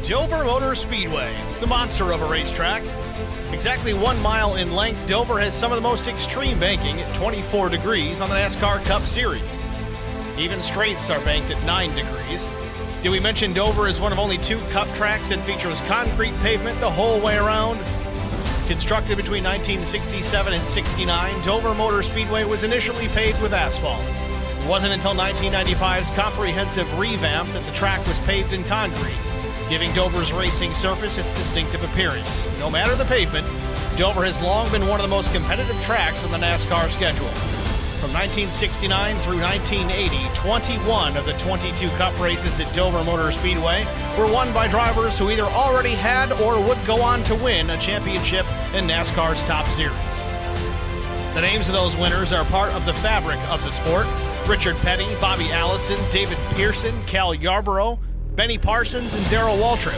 Dover Motor Speedway. It's a monster of a racetrack. Exactly 1 mile in length, Dover has some of the most extreme banking at 24 degrees on the NASCAR Cup Series. Even straights are banked at 9 degrees. Did we mention Dover is one of only 2 Cup tracks that features concrete pavement the whole way around? Constructed between 1967 and 69, Dover Motor Speedway was initially paved with asphalt. It wasn't until 1995's comprehensive revamp that the track was paved in concrete, giving Dover's racing surface its distinctive appearance. No matter the pavement, Dover has long been one of the most competitive tracks on the NASCAR schedule. From 1969 through 1980, 21 of the 22 Cup races at Dover Motor Speedway were won by drivers who either already had or would go on to win a championship in NASCAR's top series. The names of those winners are part of the fabric of the sport. Richard Petty, Bobby Allison, David Pearson, Cal Yarborough, Benny Parsons, and Darrell Waltrip.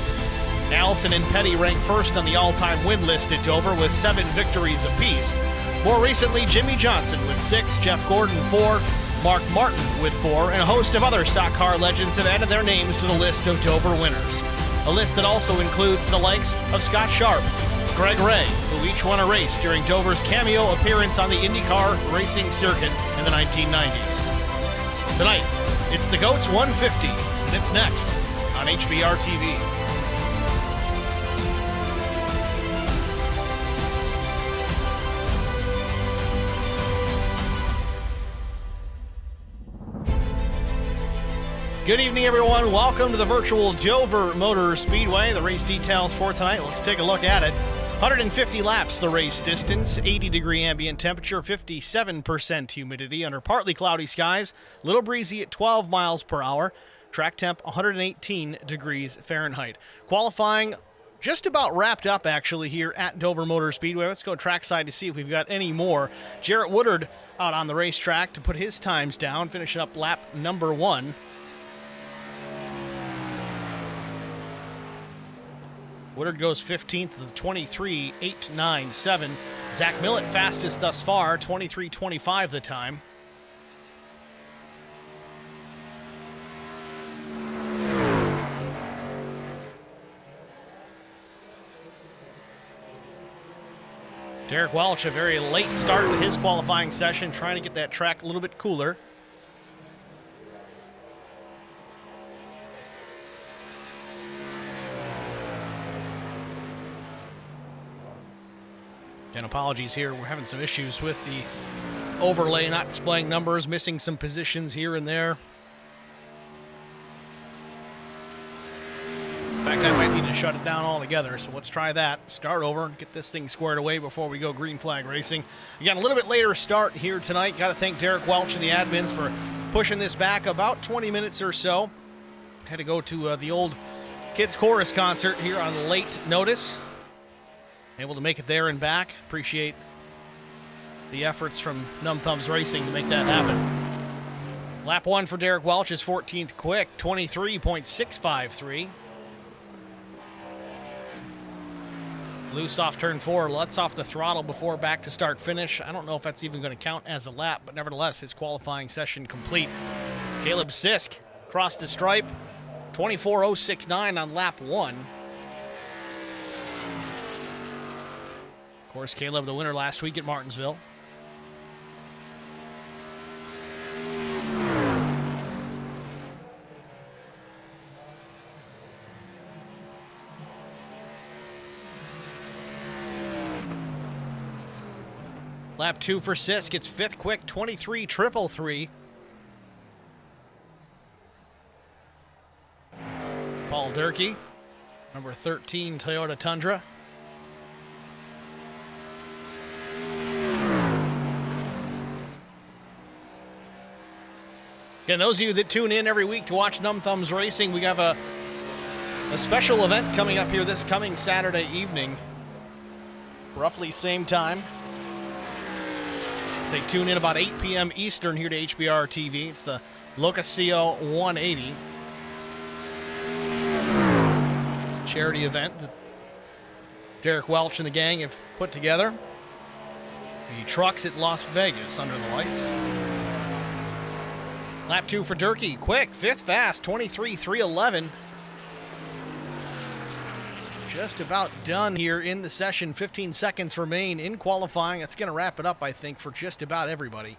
Allison and Petty ranked first on the all-time win list at Dover with 7 victories apiece. More recently, Jimmy Johnson with 6, Jeff Gordon 4, Mark Martin with 4, and a host of other stock car legends have added their names to the list of Dover winners. A list that also includes the likes of Scott Sharp, Greg Ray, who each won a race during Dover's cameo appearance on the IndyCar racing circuit in the 1990s. Tonight, it's the GOATS 150, and it's next on HBR TV. Good evening, everyone. Welcome to the virtual Dover Motor Speedway. The race details for tonight, let's take a look at it. 150 laps the race distance, 80-degree ambient temperature, 57% humidity under partly cloudy skies, little breezy at 12 miles per hour, track temp 118 degrees Fahrenheit. Qualifying just about wrapped up, actually, here at Dover Motor Speedway. Let's go trackside to see if we've got any more. Jarrett Woodard out on the racetrack to put his times down, finishing up lap number 1. Woodard goes 15th with 23.897. Zach Millett fastest thus far, 23.25 the time. Derek Welch, a very late start to his qualifying session, trying to get that track a little bit cooler. And apologies here, we're having some issues with the overlay, not displaying numbers, missing some positions here and there. In fact, I might need to shut it down altogether, so let's try that. Start over, get this thing squared away before we go green flag racing. Again, a little bit later start here tonight. Got to thank Derek Welch and the admins for pushing this back about 20 minutes or so. Had to go to the old kids chorus concert here on late notice. Able to make it there and back. Appreciate the efforts from Numb Racing to make that happen. Lap 1 for Derek Welch is 14th quick, 23.653. Loose off turn 4, lets off the throttle before back to start finish. I don't know if that's even going to count as a lap, but nevertheless, his qualifying session complete. Caleb Sisk crossed the stripe, 24.069 on lap 1. Of course, Caleb, the winner last week at Martinsville. Lap 2 for Sisk. It's 5th quick, 23.333. Paul Durkee, number 13 Toyota Tundra. Again, those of you that tune in every week to watch Numb Thumbs Racing, we have a special event coming up here this coming Saturday evening. Roughly same time. Say tune in about 8 p.m. Eastern here to HBR TV. It's the Locasio 180. It's a charity event that Derek Welch and the gang have put together. The trucks at Las Vegas under the lights. Lap 2 for Durkee, quick, 5th fast, 23.311. just about done here in the session. 15 seconds remain in qualifying. That's going to wrap it up, I think, for just about everybody.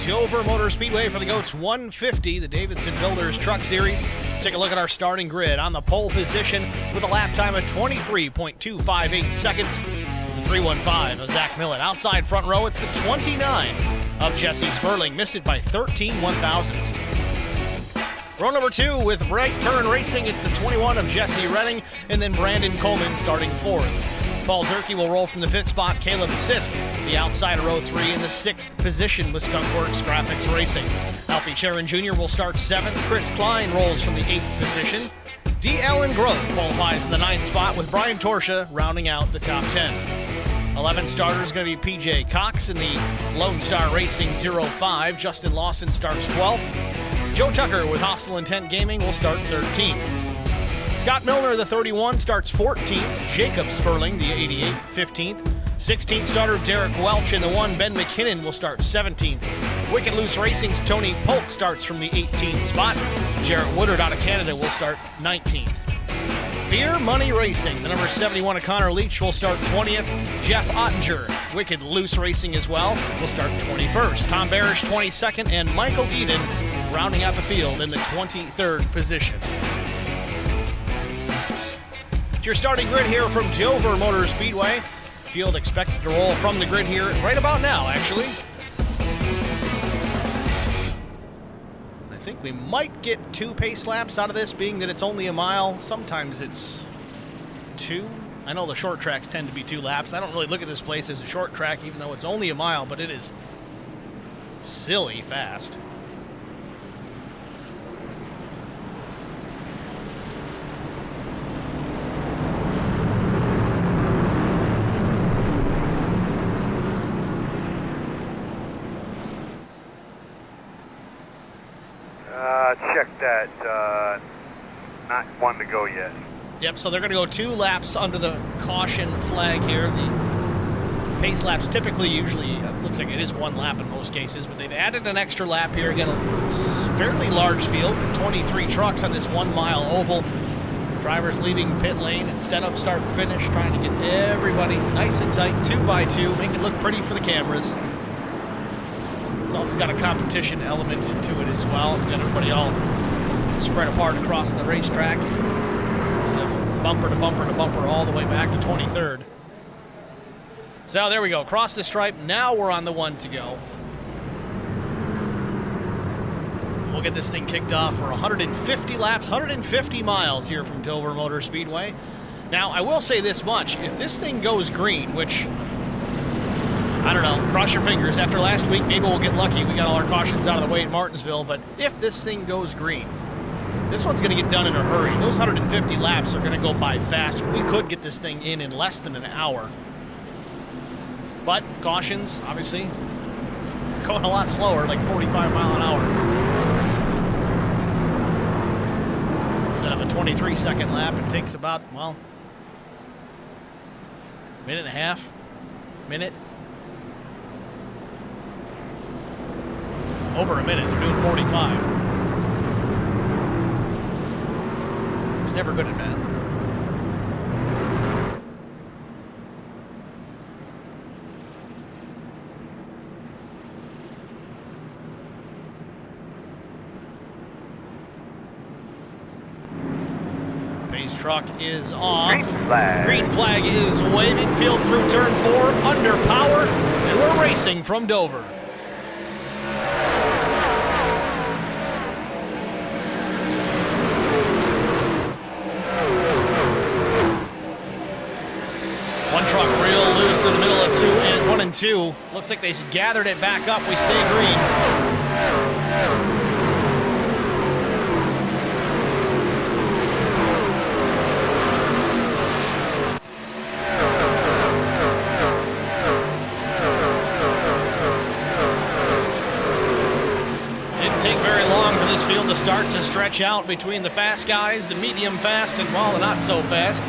Dover Motor Speedway for the GOATS 150, the Davidson Builders Truck Series. Let's take a look at our starting grid. On the pole position with a lap time of 23.258 seconds, it's the 315 of Zach Millett. Outside front row, it's the 29 of Jesse Sperling. Missed it by 13 1/1000ths. Row number 2 with Right Turn Racing, it's the 21 of Jesse Redding, and then Brandon Coleman starting 4th. Paul Durkee will roll from the 5th spot. Caleb Sisk, the outside of row 3 in the 6th position with Skunkworks Graphics Racing. Alfie Sharon Jr. will start 7th. Chris Klein rolls from the 8th position. D. Allen Grove qualifies in the 9th spot with Brian Torsha rounding out the top 10. 11 starter is going to be PJ Cox in the Lone Star Racing 05. Justin Lawson starts 12th. Joe Tucker with Hostile Intent Gaming will start 13th. Scott Milner, the 31, starts 14th. Jacob Sperling, the 88, 15th. 16th starter Derek Welch in the 1. Ben McKinnon will start 17th. Wicked Loose Racing's Tony Polk starts from the 18th spot. Jarrett Woodard out of Canada will start 19th. Beer Money Racing, the number 71 of Connor Leach will start 20th. Jeff Ottinger, Wicked Loose Racing as well, will start 21st. Tom Barish 22nd, and Michael Eden rounding out the field in the 23rd position. Your starting grid here from Dover Motor Speedway. Field expected to roll from the grid here right about now, actually. I think we might get 2 pace laps out of this, being that it's only a mile. Sometimes it's 2. I know the short tracks tend to be 2 laps. I don't really look at this place as a short track, even though it's only a mile, but it is silly fast. Check that. Not one to go yet. Yep, so they're going to go 2 laps under the caution flag here. The pace laps typically, usually, looks like it is 1 lap in most cases, but they've added an extra lap here. Again, a fairly large field, 23 trucks on this 1 mile oval. Drivers leaving pit lane instead of start and finish, trying to get everybody nice and tight, 2 by 2, make it look pretty for the cameras. It's also got a competition element to it as well. We've got everybody all spread apart across the racetrack instead of bumper to bumper to bumper all the way back to 23rd. So there we go, across the stripe. Now we're on the 1 to go. We'll get this thing kicked off for 150 laps, 150 miles here from Dover Motor Speedway. Now, I will say this much. If this thing goes green, which, I don't know, cross your fingers. After last week, maybe we'll get lucky. We got all our cautions out of the way at Martinsville. But if this thing goes green, this one's going to get done in a hurry. Those 150 laps are going to go by fast. We could get this thing in less than an hour. But cautions, obviously, going a lot slower, like 45 mile an hour. Instead of a 23-second lap, it takes about, well, minute and a half, minute. Over a minute, they're doing 45. He's never good at math. Pace truck is off. Green flag. Green flag is waving. Field through turn 4, under power, and we're racing from Dover. 1-2. Looks like they gathered it back up. We stay green. Didn't take very long for this field to start to stretch out between the fast guys, the medium fast, and, well, the not so fast.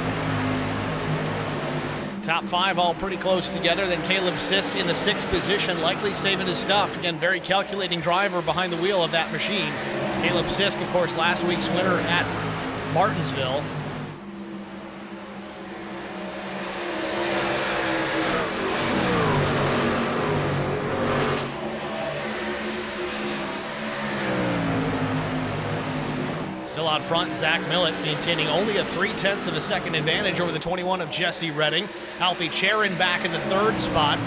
Top 5 all pretty close together. Then Caleb Sisk in the 6th position, likely saving his stuff. Again, very calculating driver behind the wheel of that machine. Caleb Sisk, of course, last week's winner at Martinsville. Still out front, Zach Millett maintaining only a 0.3 of a second advantage over the 21 of Jesse Redding. Alfie Charon back in the 3rd spot.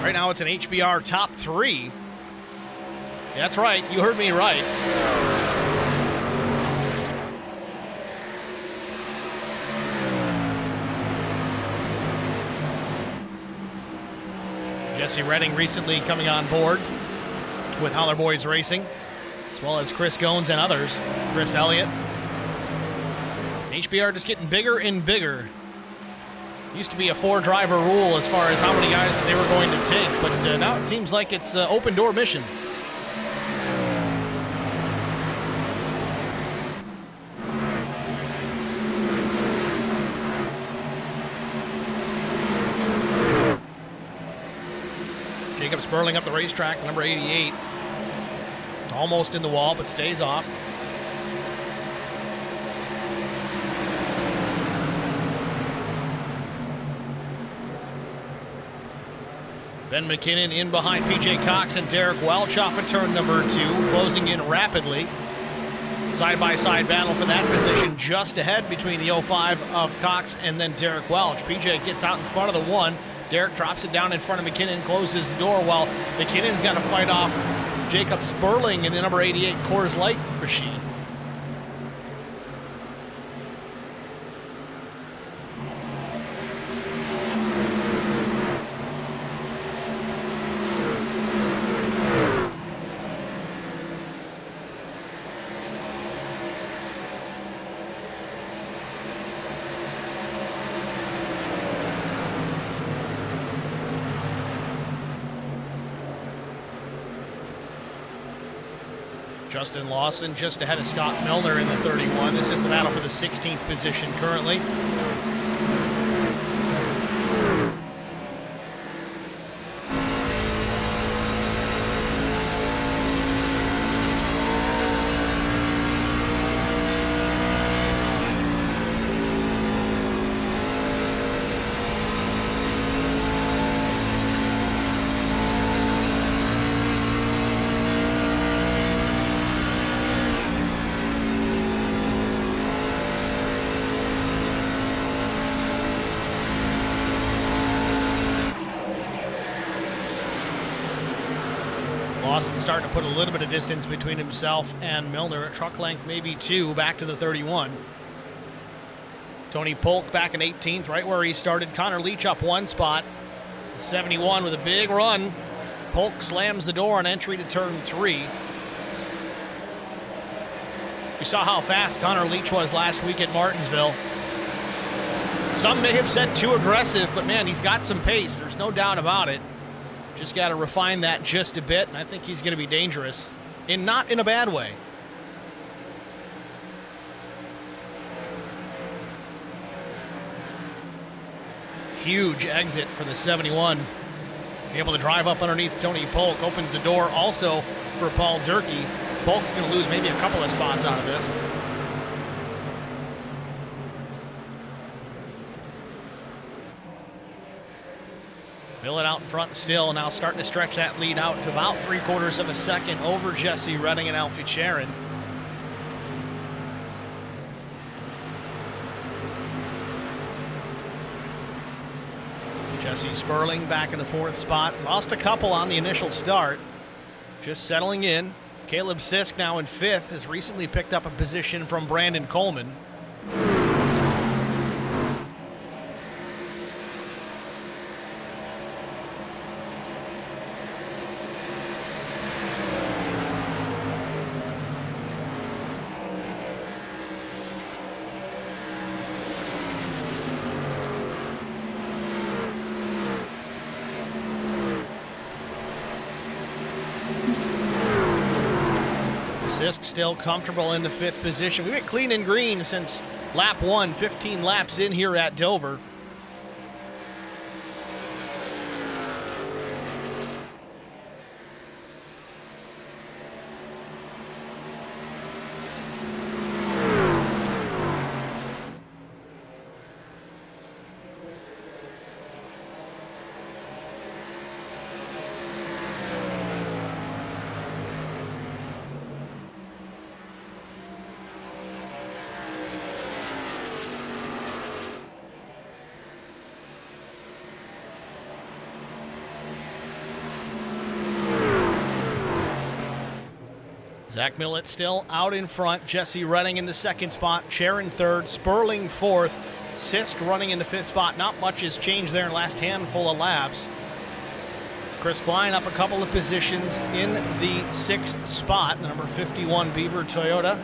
Right now it's an HBR top 3. That's right, you heard me right. Jesse Redding recently coming on board with Holler Boys Racing, as well as Chris Gones and others, Chris Elliott. HBR just getting bigger and bigger. Used to be a 4-driver rule as far as how many guys that they were going to take, but now it seems like it's an open door mission. Jacob Sperling up the racetrack, number 88. Almost in the wall, but stays off. Ben McKinnon in behind PJ Cox and Derek Welch off of turn number 2, closing in rapidly. Side-by-side battle for that position just ahead between the 05 of Cox and then Derek Welch. PJ gets out in front of the 1. Derek drops it down in front of McKinnon, closes the door while McKinnon's got to fight off Jacob Sperling in the number 88 Coors Light machine. Justin Lawson just ahead of Scott Milner in the 31. This is the battle for the 16th position currently. Lawson starting to put a little bit of distance between himself and Milner. A truck length, maybe 2, back to the 31. Tony Polk back in 18th, right where he started. Connor Leach up 1 spot. 71 with a big run. Polk slams the door on entry to turn 3. We saw how fast Connor Leach was last week at Martinsville. Some may have said too aggressive, but man, he's got some pace. There's no doubt about it. Just got to refine that just a bit, and I think he's going to be dangerous, and not in a bad way. Huge exit for the 71. Able to drive up underneath Tony Polk. Opens the door also for Paul Durkee. Polk's going to lose maybe a couple of spots out of this. Millet out in front still, now starting to stretch that lead out to about 3/4 of a second over Jesse Redding and Alfie Charon. Jesse Sperling back in the 4th spot. Lost a couple on the initial start. Just settling in. Caleb Sisk now in 5th, has recently picked up a position from Brandon Coleman. Sisk still comfortable in the 5th position. We've been clean and green since lap 1, 15 laps in here at Dover. Zach Millett still out in front. Jesse Redding in the 2nd spot. Sharon 3rd. Sperling 4th. Sisk running in the 5th spot. Not much has changed there in the last handful of laps. Chris Klein up a couple of positions in the 6th spot. The number 51 Beaver Toyota.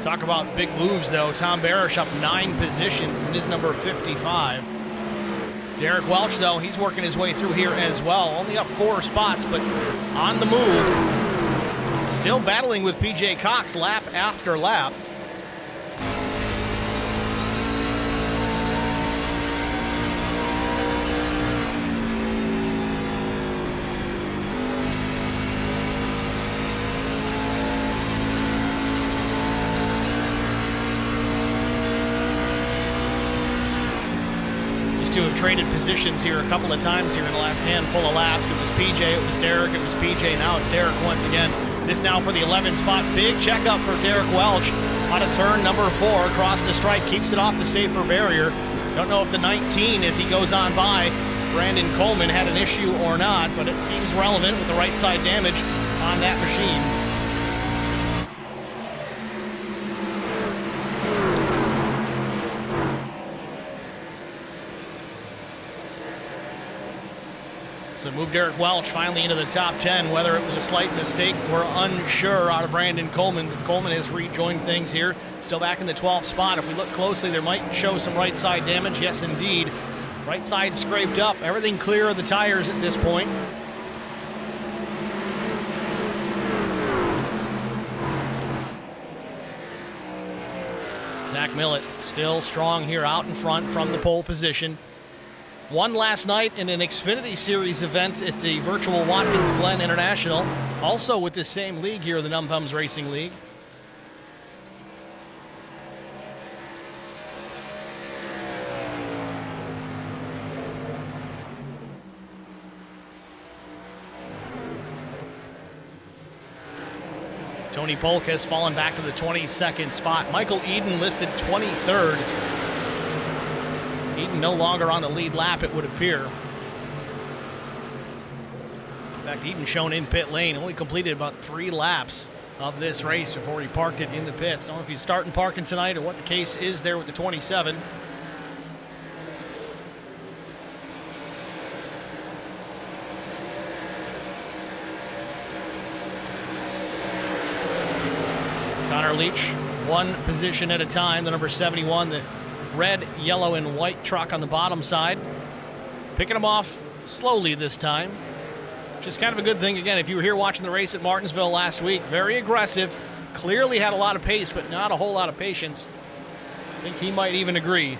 Talk about big moves, though. Tom Barish up 9 positions in his number 55. Derek Welch, though, he's working his way through here as well. Only up 4 spots, but on the move. Still battling with PJ Cox lap after lap. To have traded positions here a couple of times here in the last handful of laps. It was PJ, it was Derek, it was PJ, now it's Derek once again. This now for the 11th spot. Big checkup for Derek Welch on a turn number 4. Across the stripe, keeps it off the safer barrier. Don't know if the 19 as he goes on by, Brandon Coleman, had an issue or not, but it seems relevant with the right side damage on that machine. So move Derek Welch finally into the top 10. Whether it was a slight mistake, we're unsure out of Brandon Coleman. Coleman has rejoined things here. Still back in the 12th spot. If we look closely, there might show some right side damage. Yes, indeed. Right side scraped up. Everything clear of the tires at this point. Zach Millett still strong here out in front from the pole position. Won last night in an Xfinity Series event at the virtual Watkins Glen International, also with the same league here, the Numb Racing League. Tony Polk has fallen back to the 22nd spot. Michael Eden listed 23rd. Eden no longer on the lead lap, it would appear. In fact, Eden shown in pit lane, only completed about 3 laps of this race before he parked it in the pits. Don't know if he's starting parking tonight or what the case is there with the 27. Connor Leach, one position at a time, the number 71, the red, yellow, and white truck on the bottom side. Picking them off slowly this time, which is kind of a good thing. Again, if you were here watching the race at Martinsville last week, very aggressive, clearly had a lot of pace, but not a whole lot of patience. I think he might even agree.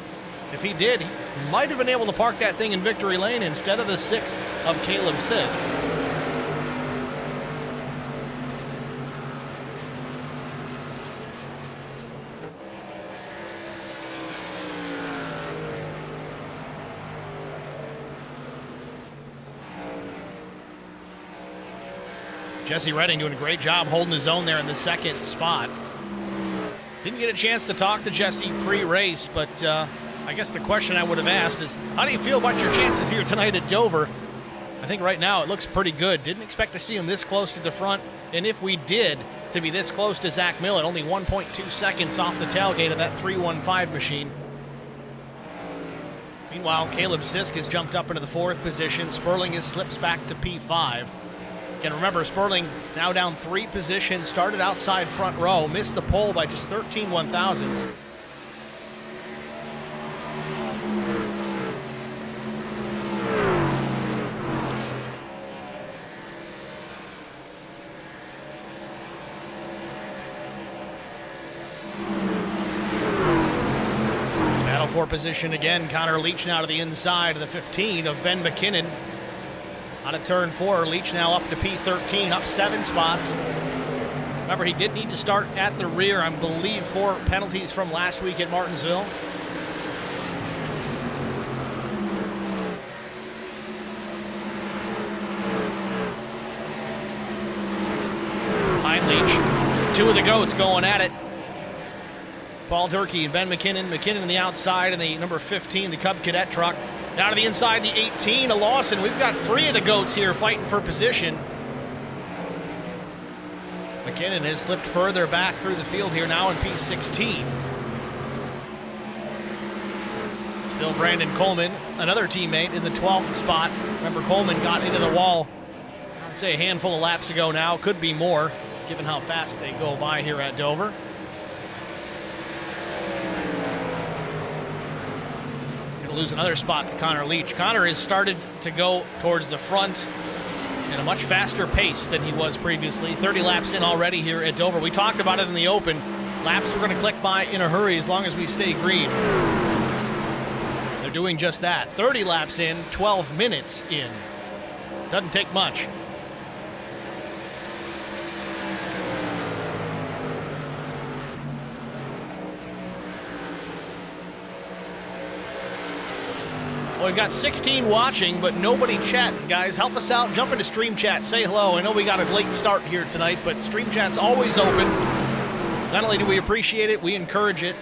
If he did, he might have been able to park that thing in victory lane instead of the 6th of Caleb Sisk. Jesse Redding doing a great job holding his own there in the 2nd spot. Didn't get a chance to talk to Jesse pre-race, but I guess the question I would have asked is, how do you feel about your chances here tonight at Dover? I think right now it looks pretty good. Didn't expect to see him this close to the front, and if we did, to be this close to Zach Millett, only 1.2 seconds off the tailgate of that 315 machine. Meanwhile, Caleb Sisk has jumped up into the 4th position. Sperling has slips back to P5. And remember, Sperling now down 3 positions, started outside front row, missed the pole by just 13 1/1000ths. for position again. Connor Leach now to the inside of the 15 of Ben McKinnon. Out of turn 4, Leach now up to P13, up 7 spots. Remember, he did need to start at the rear, I believe, for penalties from last week at Martinsville. Behind Leach, 2 of the goats going at it. Paul Durkee and Ben McKinnon. McKinnon on the outside and the number 15, the Cub Cadet truck. Now to the inside, the 18 of Lawson. We've got 3 of the goats here fighting for position. McKinnon has slipped further back through the field here now in P16. Still Brandon Coleman, another teammate in the 12th spot. Remember, Coleman got into the wall, I'd say a handful of laps ago now. Could be more, given how fast they go by here at Dover. Lose another spot to Connor Leach. Connor has started to go towards the front at a much faster pace than he was previously. 30 laps in already here at Dover. We talked about it in the open. Laps are going to click by in a hurry as long as we stay green. They're doing just that. 30 laps in, 12 minutes in. Doesn't take much. Well, we've got 16 watching, but nobody chatting, guys. Help us out. Jump into Stream Chat. Say hello. I know we got a late start here tonight, but Stream Chat's always open. Not only do we appreciate it, we encourage it.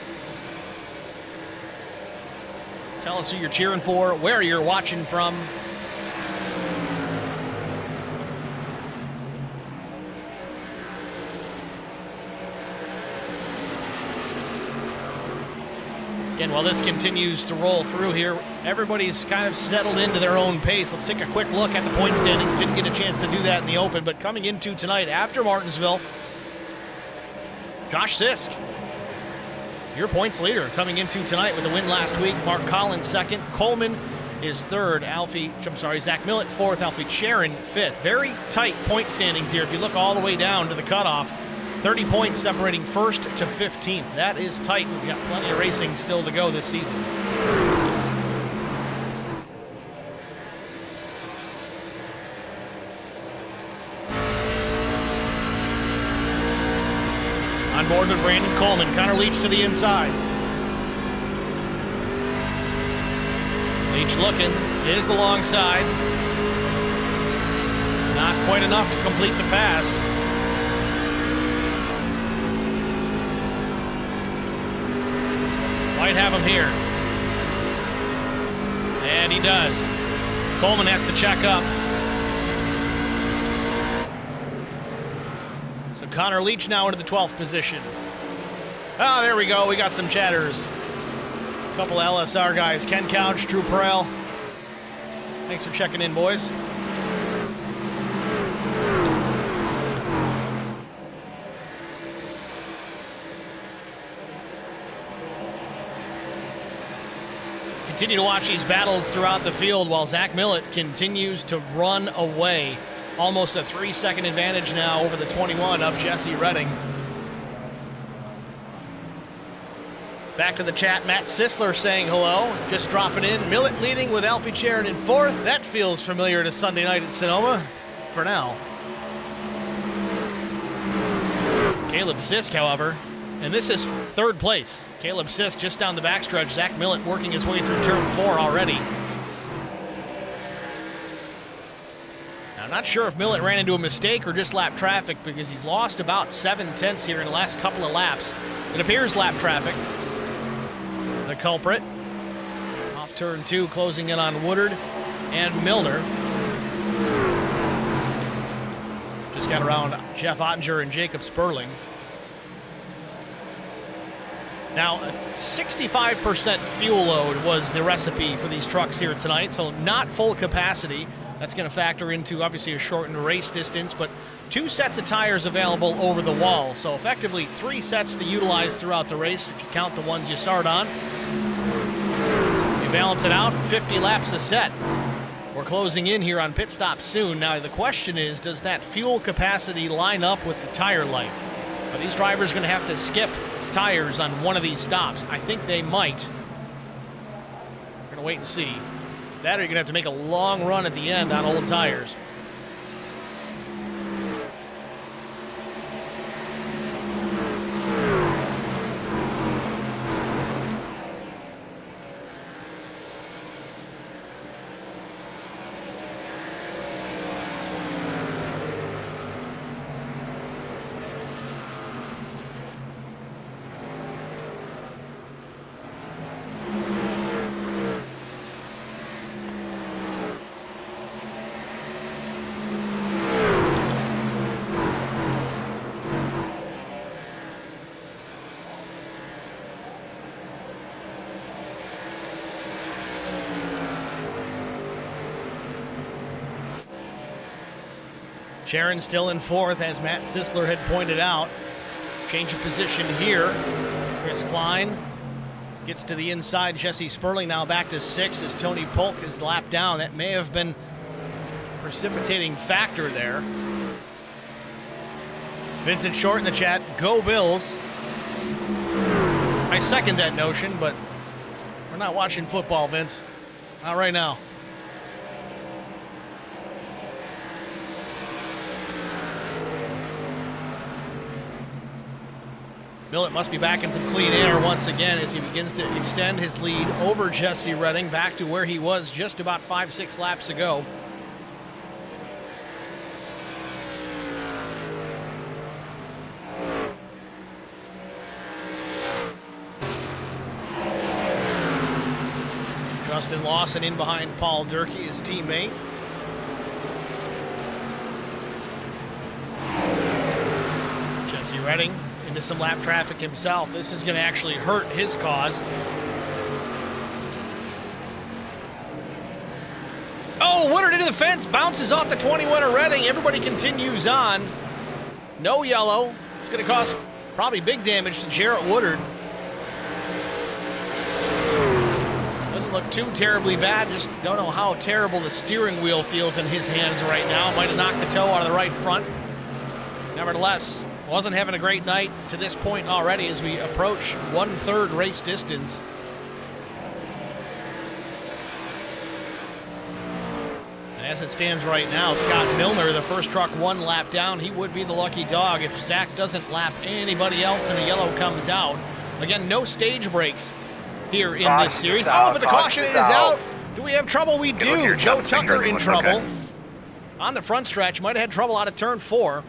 Tell us who you're cheering for, where you're watching from. Again, while this continues to roll through here, everybody's kind of settled into their own pace. Let's take a quick look at the point standings. Didn't get a chance to do that in the open, but coming into tonight after Martinsville, Josh Sisk, your points leader, coming into tonight with a win last week. Mark Collins second. Coleman is third. Zach Millett fourth. Alfie Sharon fifth. Very tight point standings here. If you look all the way down to the cutoff, 30 points separating first to 15th. That is tight. We've got plenty of racing still to go this season. On board with Brandon Coleman. Connor Leach to the inside. Leach looking. Is the long side. Not quite enough to complete the pass. Might have him here. And he does. Coleman has to check up. So Connor Leach now into the 12th position. Oh, there we go. We got some chatters. A couple of LSR guys. Ken Couch, Drew Perel. Thanks for checking in, boys. Continue to watch these battles throughout the field while Zach Millett continues to run away. Almost a 3-second advantage now over the 21 of Jesse Redding. Back to the chat, Matt Sisler saying hello, just dropping in. Millett leading with Alfie Sharon in fourth. That feels familiar to Sunday night at Sonoma for now. Caleb Sisk, however, and this is third place. Caleb Sisk just down the backstretch. Zach Millett working his way through turn 4 already. Now, I'm not sure if Millett ran into a mistake or just lap traffic because he's lost about 7/10 here in the last couple of laps. It appears lap traffic. The culprit. Off turn 2, closing in on Woodard and Milner. Just got around Jeff Ottinger and Jacob Sperling. Now, 65% fuel load was the recipe for these trucks here tonight, so not full capacity. That's going to factor into, obviously, a shortened race distance, but 2 sets of tires available over the wall, so effectively 3 sets to utilize throughout the race if you count the ones you start on. So if you balance it out, 50 laps a set. We're closing in here on pit stop soon. Now, the question is, does that fuel capacity line up with the tire life? Are these drivers going to have to skip tires on one of these stops? I think they might. going to wait and see. That or you're going to have to make a long run at the end on old tires. Sharon still in fourth, as Matt Sisler had pointed out. Change of position here. Chris Klein gets to the inside. Jesse Sperling now back to sixth as Tony Polk is lapped down. That may have been a precipitating factor there. Vincent Short in the chat, go Bills. I second that notion, but we're not watching football, Vince. Not right now. Millett must be back in some clean air once again as he begins to extend his lead over Jesse Redding back to where he was just about 5-6 laps ago. Justin Lawson in behind Paul Durkee, his teammate. Jesse Redding into some lap traffic himself. This is going to actually hurt his cause. Oh, Woodard into the fence, bounces off the 20 winner Redding. Everybody continues on. No yellow. It's going to cause probably big damage to Jarrett Woodard. Doesn't look too terribly bad. Just don't know how terrible the steering wheel feels in his hands right now. Might have knocked the toe out of the right front. Nevertheless, wasn't having a great night to this point already as we approach 1/3 race distance. And as it stands right now, Scott Milner, the first truck, 1 lap down. He would be the lucky dog if Zach doesn't lap anybody else and the yellow comes out. Again, no stage breaks here in this series. Oh, but the caution is out. Do we have trouble? We do. Joe Tucker in trouble. On the front stretch, might have had trouble out of turn 4.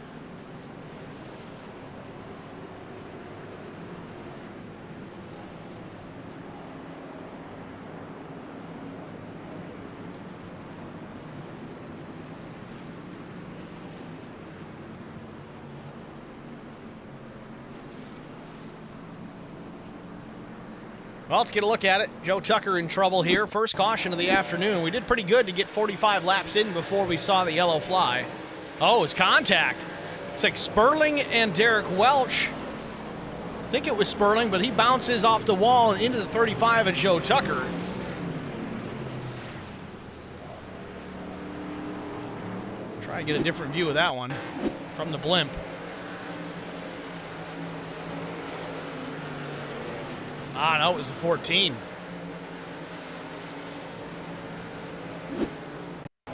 Well, let's get a look at it. Joe Tucker in trouble here. First caution of the afternoon. We did pretty good to get 45 laps in before we saw the yellow fly. Oh, it's contact. It's like Sperling and Derek Welch. I think it was Sperling, but he bounces off the wall and into the 35 of Joe Tucker. Try to get a different view of that one from the blimp. Ah, no, it was the 14. A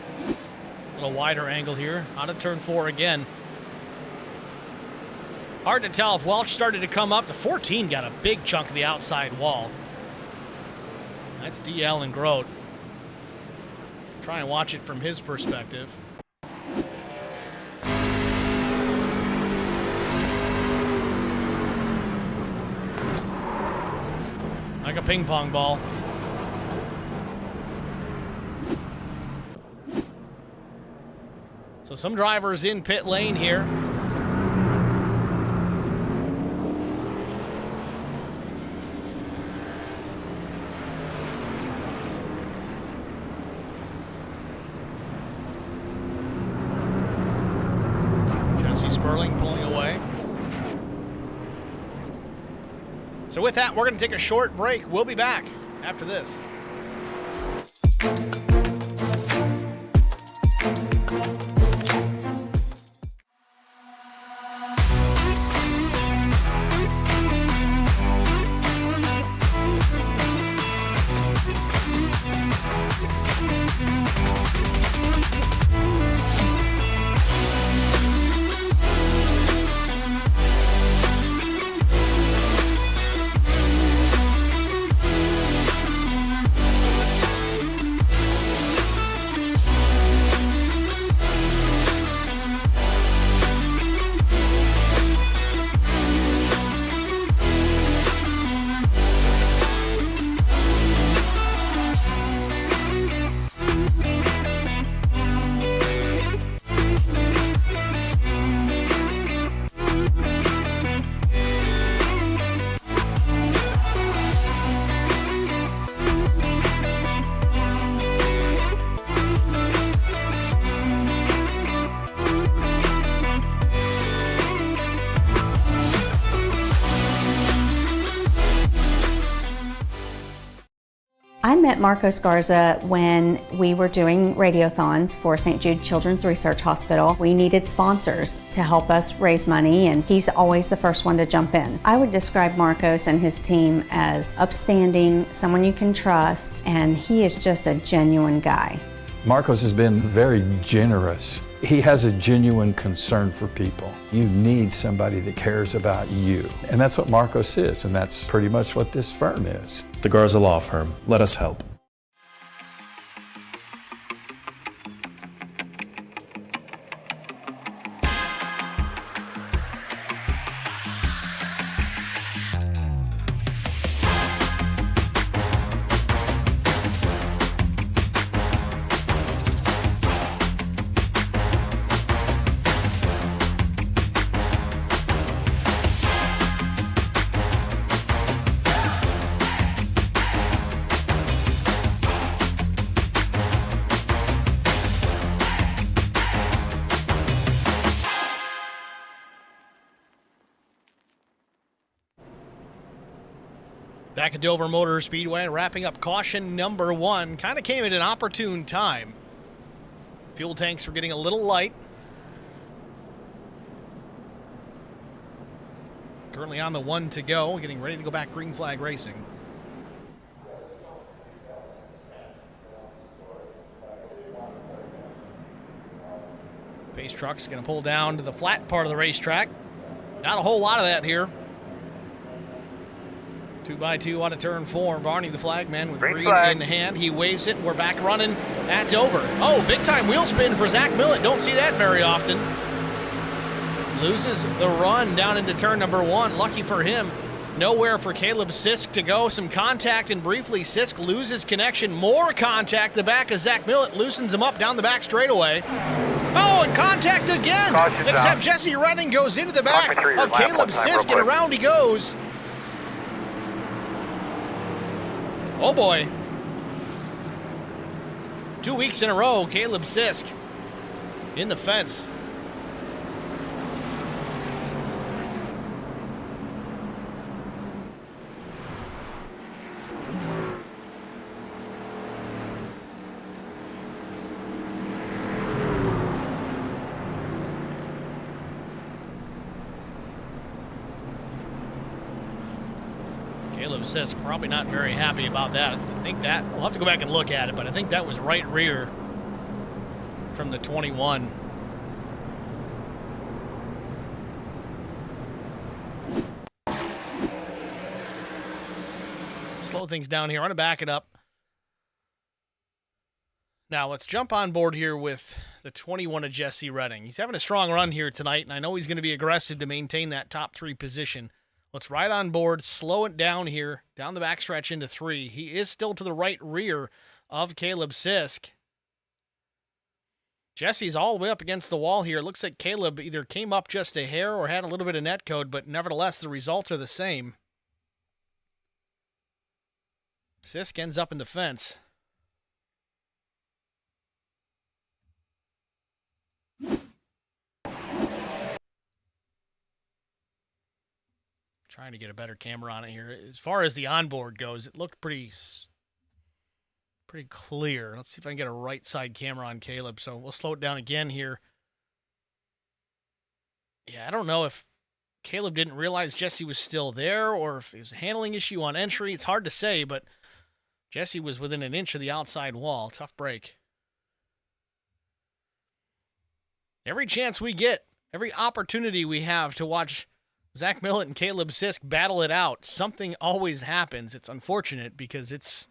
little wider angle here. Out of turn 4 again. Hard to tell if Welch started to come up. The 14 got a big chunk of the outside wall. That's DL and Grote. Try and watch it from his perspective. Like a ping pong ball. So some drivers in pit lane here. Jesse Sperling pulling away. So with that, we're going to take a short break. We'll be back after this. met Marcos Garza when we were doing radiothons for St. Jude Children's Research Hospital. We needed sponsors to help us raise money, and he's always the first one to jump in. I would describe Marcos and his team as upstanding, someone you can trust, and he is just a genuine guy. Marcos has been very generous. He has a genuine concern for people. You need somebody that cares about you. And that's what Marcos is, and that's pretty much what this firm is. The Garza Law Firm. Let us help. Back at Dover Motor Speedway, wrapping up caution number 1. Kind of came at an opportune time. Fuel tanks were getting a little light. Currently on the 1 to go, getting ready to go back green flag racing. Pace truck's going to pull down to the flat part of the racetrack. Not a whole lot of that here. 2x2 on a turn 4. Barney, the flagman, with green in hand. He waves it. We're back running at Dover. Oh, big time wheel spin for Zach Millett. Don't see that very often. Loses the run down into turn number 1. Lucky for him. Nowhere for Caleb Sisk to go. Some contact, and briefly Sisk loses connection. More contact. The back of Zach Millett loosens him up down the back straightaway. Oh, and contact again. Caution's Except out. Jesse Redding goes into the back of Caleb Sisk, and around he goes. Oh boy. 2 weeks in a row, Caleb Sisk in the fence. Caleb Sisk probably not very happy about that. I think that, we'll have to go back and look at it, but I think that was right rear from the 21. Slow things down here. I'm going to back it up. Now let's jump on board here with the 21 of Jesse Redding. He's having a strong run here tonight, and I know he's going to be aggressive to maintain that top 3 position. Let's ride on board, slow it down here, down the backstretch into 3. He is still to the right rear of Caleb Sisk. Jesse's all the way up against the wall here. Looks like Caleb either came up just a hair or had a little bit of net code, but nevertheless, the results are the same. Sisk ends up in the fence. Trying to get a better camera on it here. As far as the onboard goes, it looked pretty clear. Let's see if I can get a right side camera on Caleb. So we'll slow it down again here. Yeah, I don't know if Caleb didn't realize Jesse was still there or if it was a handling issue on entry. It's hard to say, but Jesse was within an inch of the outside wall. Tough break. Every chance we get, every opportunity we have to watch Zach Millett and Caleb Sisk battle it out, something always happens. It's unfortunate because it's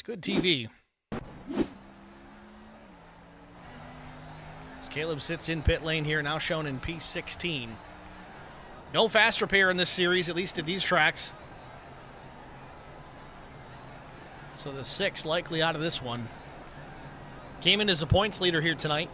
good TV. As Caleb sits in pit lane here, now shown in P16. No fast repair in this series, at least at these tracks. So the 6 likely out of this one. Came in as a points leader here tonight.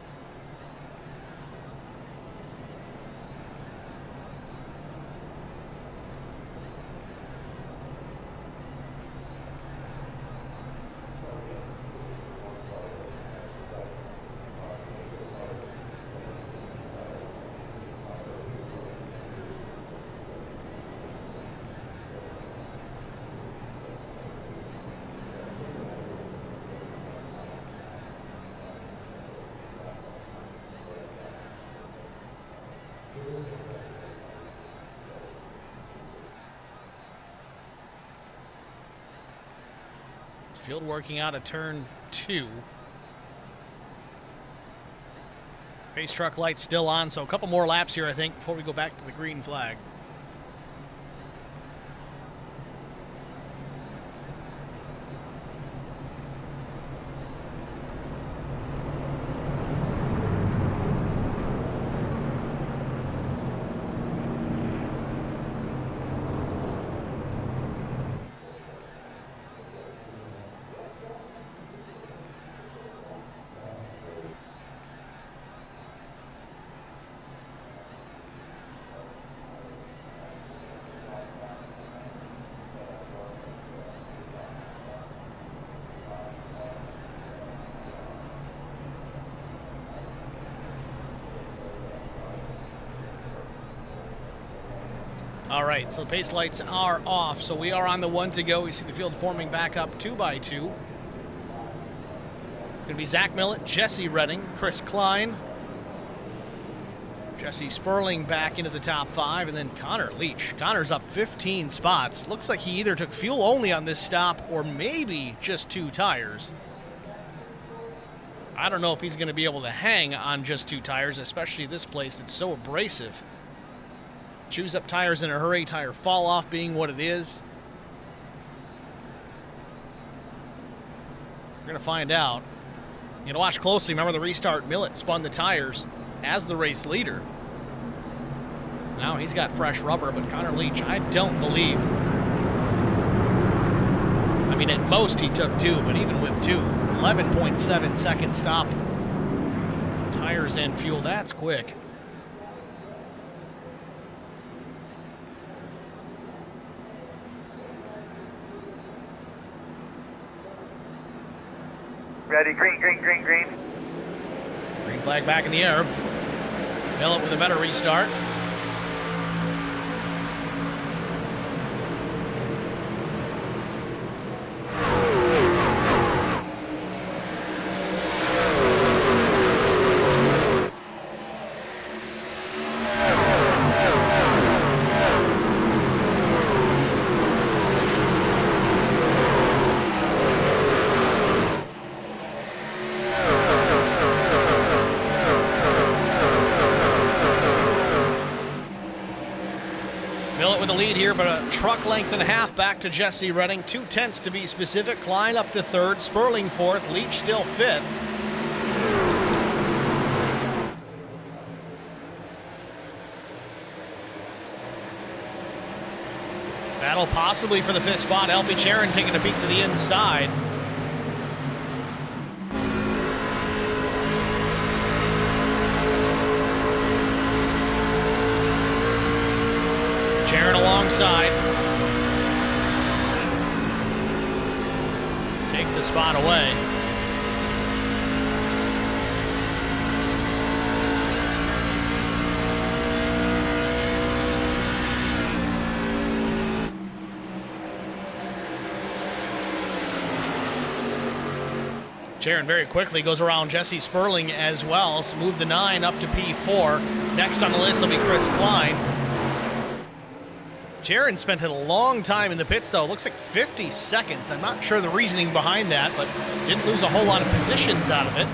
Field working out of turn 2. Pace truck lights still on, so a couple more laps here, I think, before we go back to the green flag. All right, so the pace lights are off, so we are on the 1 to go. We see the field forming back up 2 by 2. It's going to be Zach Millett, Jesse Redding, Chris Klein, Jesse Sperling back into the top 5, and then Connor Leach. Connor's up 15 spots. Looks like he either took fuel only on this stop or maybe just 2 tires. I don't know if he's going to be able to hang on just 2 tires, especially this place that's so abrasive. Choose up tires in a hurry, tire fall off being what it is. We're going to find out. You got to watch closely. Remember the restart, Millett spun the tires as the race leader. Now he's got fresh rubber, but Connor Leach, I don't believe. I mean, at most he took 2, but even with 2, 11.7 second stop. Tires and fuel, that's quick. Ready, green, green, green, green. Green flag back in the air. Millett with a better restart. Here, but a truck length and a half back to Jesse Redding. 2/10 to be specific. Klein up to 3rd, Sperling 4th, Leach still 5th. Battle possibly for the 5th spot. Alfie Charon taking a peek to the inside. Charon alongside. Takes the spot away. Charon very quickly goes around Jesse Sperling as well. So move the 9 up to P4. Next on the list will be Chris Klein. Charon spent a long time in the pits, though. Looks like 50 seconds. I'm not sure the reasoning behind that, but didn't lose a whole lot of positions out of it.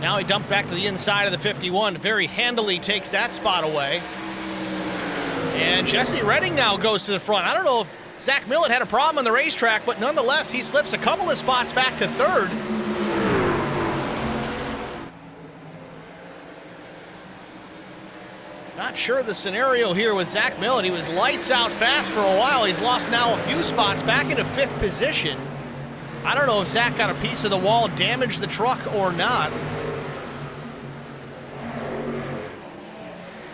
Now he dumped back to the inside of the 51. Very handily takes that spot away. And Jesse Redding now goes to the front. I don't know if Zach Millett had a problem on the racetrack, but nonetheless, he slips a couple of spots back to 3rd. Not sure the scenario here with Zach Millett. He was lights out fast for a while. He's lost now a few spots back into 5th position. I don't know if Zach got a piece of the wall, damaged the truck or not.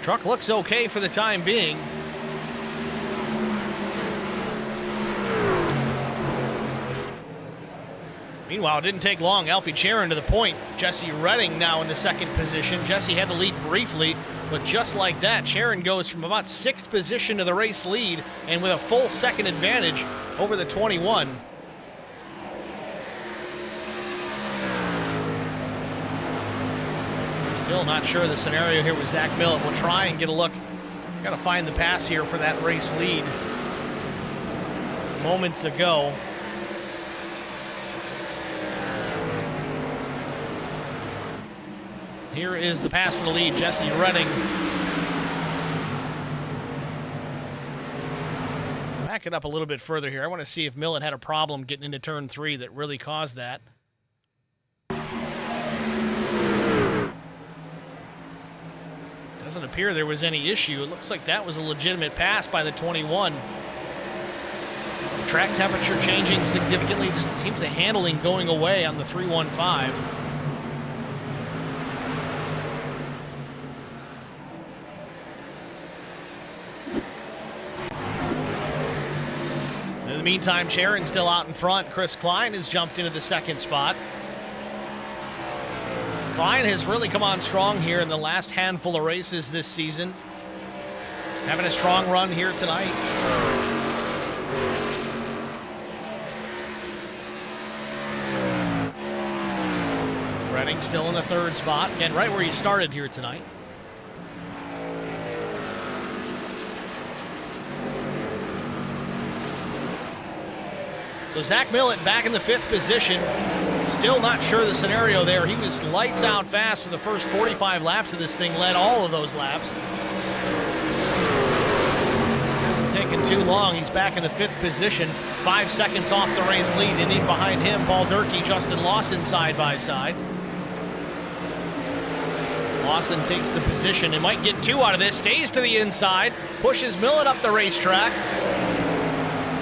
Truck looks okay for the time being. Meanwhile, it didn't take long. Alfie Charon to the point. Jesse Redding now in the 2nd position. Jesse had to lead briefly, but just like that, Charon goes from about 6th position to the race lead and with a full 2nd advantage over the 21. Still not sure the scenario here with Zach Millett. We'll try and get a look. Got to find the pass here for that race lead moments ago. Here is the pass for the lead, Jesse Redding. Back it up a little bit further here. I want to see if Millet had a problem getting into turn 3 that really caused that. Doesn't appear there was any issue. It looks like that was a legitimate pass by the 21. Track temperature changing significantly. Just seems the handling going away on the 315. In the meantime, Sharon still out in front. Chris Klein has jumped into the second spot. Klein has really come on strong here in the last handful of races this season. Having a strong run here tonight. Redding still in the third spot. Again, right where he started here tonight. So Zach Millet back in the 5th position. Still not sure the scenario there. He was lights out fast for the first 45 laps of this thing, led all of those laps. Hasn't taken too long. He's back in the 5th position. 5 seconds off the race lead. And in behind him, Paul Durkee, Justin Lawson side by side. Lawson takes the position and might get 2 out of this. Stays to the inside. Pushes Millet up the racetrack.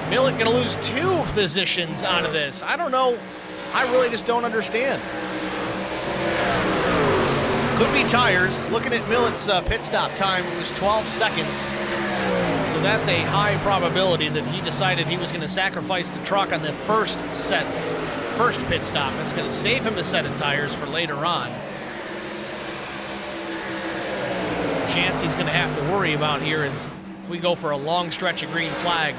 Millet going to lose 2 positions out of this. I don't know. I really just don't understand. Could be tires. Looking at Millet's pit stop time, it was 12 seconds. So that's a high probability that he decided he was going to sacrifice the truck on the first pit stop. That's going to save him a set of tires for later on. The chance he's going to have to worry about here is if we go for a long stretch of green flag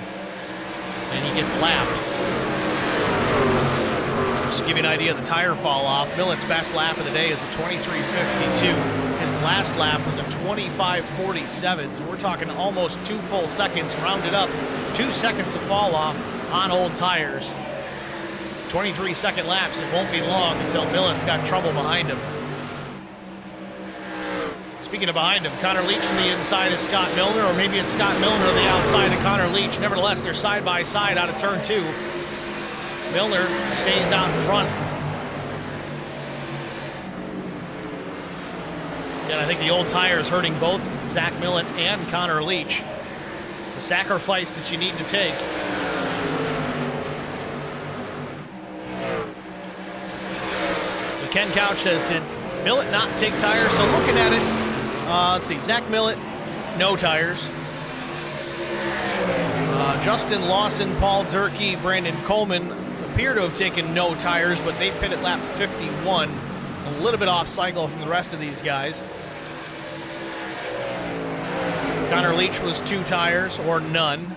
and he gets lapped. Just to give you an idea of the tire fall off, Millet's best lap of the day is a 23.52. His last lap was a 25.47, so we're talking almost 2 full seconds, rounded up, 2 seconds of fall off on old tires. 23-second laps, it won't be long until Millet's got trouble behind him. Speaking of behind him, Connor Leach from the inside is Scott Milner, or maybe it's Scott Milner on the outside of Connor Leach. Nevertheless, they're side by side out of turn 2. Milner stays out in front. And I think the old tire is hurting both Zach Millet and Connor Leach. It's a sacrifice that you need to take. So Ken Couch says, did Millet not take tires? So looking at it, let's see, Zach Millet, no tires. Justin Lawson, Paul Durkee, Brandon Coleman appear to have taken no tires, but they pit at lap 51. A little bit off cycle from the rest of these guys. Connor Leach was 2 tires or none.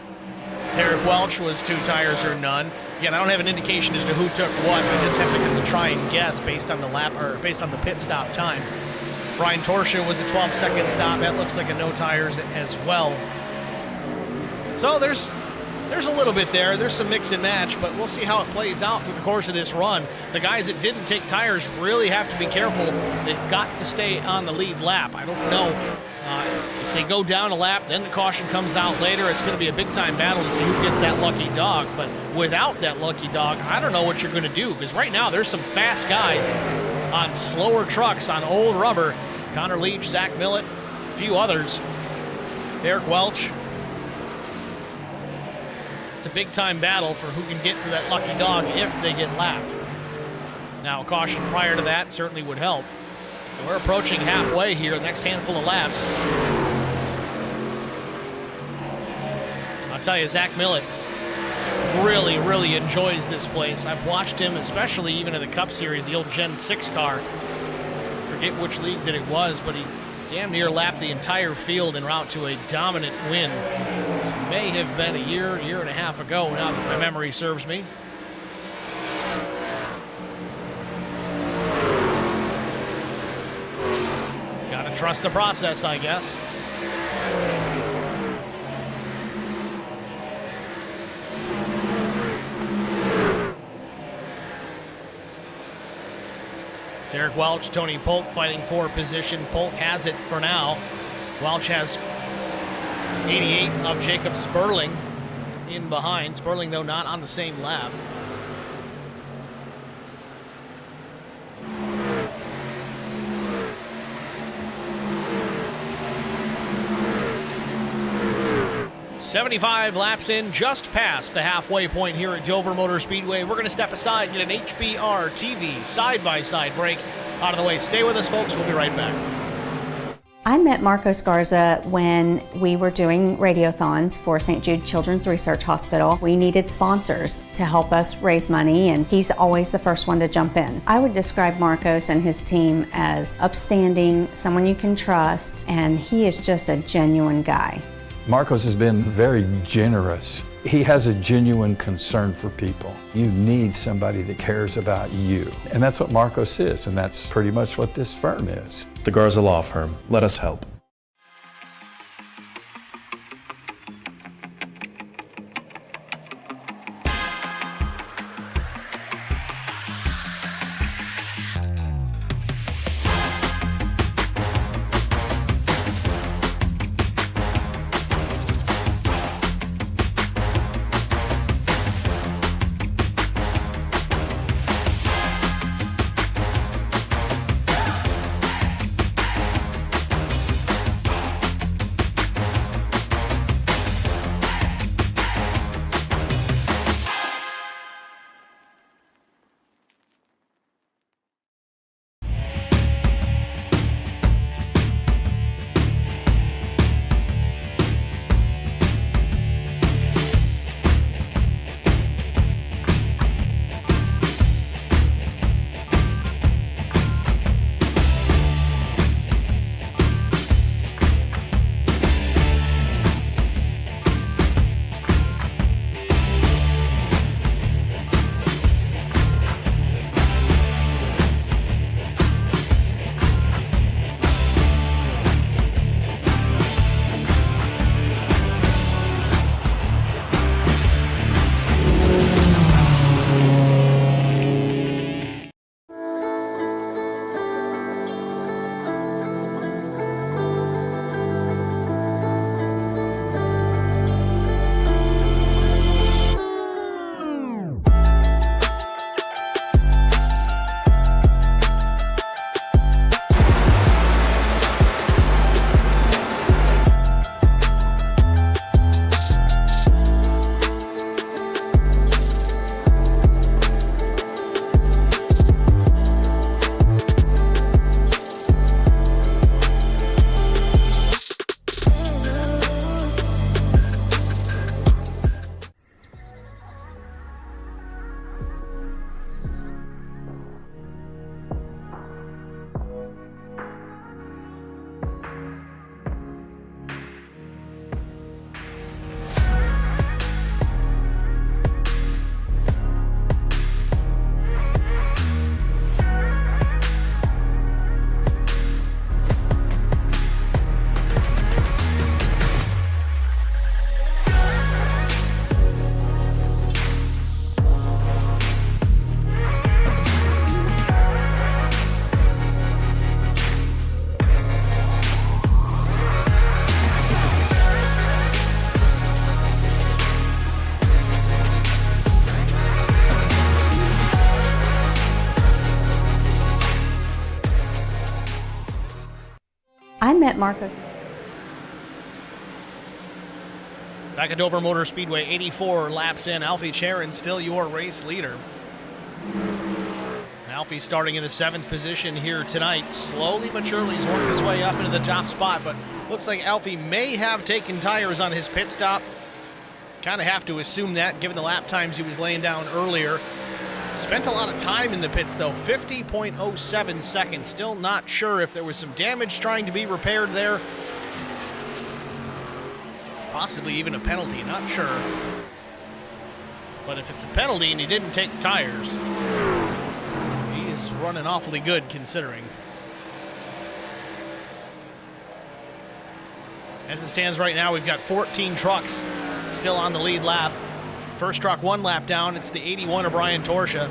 Eric Welch was 2 tires or none. Again, I don't have an indication as to who took what. I just have to try and guess based on the lap or based on the pit stop times. Brian Torsha was a 12-second stop. That looks like a no tires as well. So there's a little bit there. There's some mix and match, but we'll see how it plays out through the course of this run. The guys that didn't take tires really have to be careful. They've got to stay on the lead lap. I don't know if they go down a lap, then the caution comes out later. It's going to be a big-time battle to see who gets that lucky dog. But without that lucky dog, I don't know what you're going to do, because right now there's some fast guys on slower trucks, on old rubber. Connor Leach, Zach Millet, a few others. Eric Welch. It's a big-time battle for who can get to that lucky dog if they get lapped. Now, a caution prior to that certainly would help. We're approaching halfway here, the next handful of laps. I'll tell you, Zach Millet really, really enjoys this place. I've watched him, especially even in the Cup Series, the old Gen 6 car. I forget which league that it was, but he damn near lapped the entire field en route to a dominant win. This may have been a year and a half ago, now that my memory serves me. Gotta trust the process, I guess. Derek Welch, Tony Polk fighting for position. Polk has it for now. Welch has 88 of Jacob Sperling in behind. Sperling, though, not on the same lap. "75 laps in, just past the halfway point here at Dover Motor Speedway. We're going to step aside, get an HBR TV side-by-side break out of the way. Stay with us, folks. We'll be right back. I met Marco Scarza when we were doing radiothons for St. Jude Children's Research Hospital. We needed sponsors to help us raise money, and he's always the first one to jump in. I would describe Marcos and his team as upstanding, someone you can trust, and he is just a genuine guy. Marcos has been very generous. He has a genuine concern for people. You need somebody that cares about you. And that's what Marcos is, and that's pretty much what this firm is. The Garza Law Firm. Let us help. I met Marcos. Back at Dover Motor Speedway, 84 laps in. Alfie Charon still your race leader. Alfie starting in the 7th position here tonight. Slowly but surely he's working his way up into the top spot, but looks like Alfie may have taken tires on his pit stop. Kind of have to assume that given the lap times he was laying down earlier. Spent a lot of time in the pits though, 50.07 seconds. Still not sure if there was some damage trying to be repaired there. Possibly even a penalty, not sure. But if it's a penalty and he didn't take tires, he's running awfully good considering. As it stands right now, we've got 14 trucks still on the lead lap. First truck 1 lap down, it's the 81 of Brian Torsha.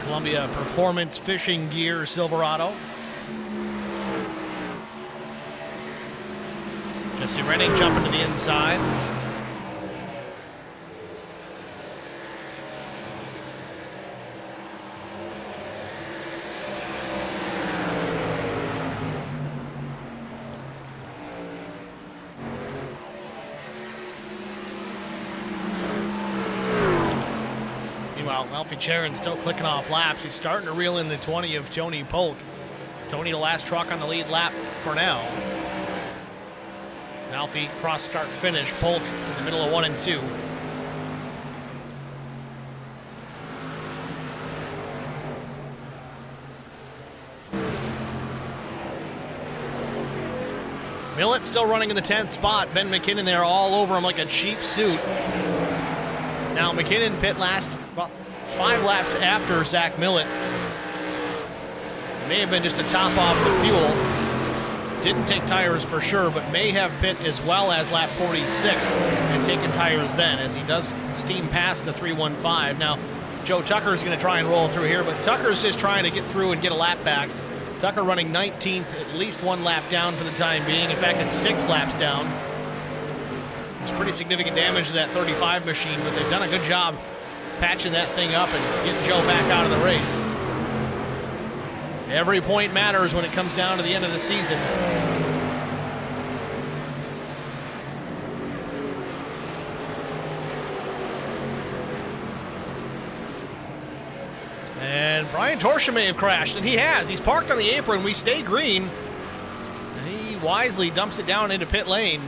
Columbia Performance Fishing Gear Silverado. Jesse Renning jumping to the inside. Meanwhile, Alfie Charon still clicking off laps. He's starting to reel in the 20 of Tony Polk. Tony, the last truck on the lead lap for now. Alfie cross start finish. Polk in the middle of 1 and 2. Millett still running in the 10th spot. Ben McKinnon there all over him like a cheap suit. Now McKinnon pit last about 5 laps after Zach Millett. May have been just to top off the fuel. Didn't take tires for sure, but may have pit as well as lap 46 and taken tires then, as he does steam past the 315. Now, Joe Tucker is going to try and roll through here, but Tucker's just trying to get through and get a lap back. Tucker running 19th, at least 1 lap down for the time being. In fact, it's 6 laps down. There's pretty significant damage to that 35 machine, but they've done a good job patching that thing up and getting Joe back out of the race. Every point matters when it comes down to the end of the season. And Brian Torsha may have crashed, and he has. He's parked on the apron. We stay green. And he wisely dumps it down into pit lane.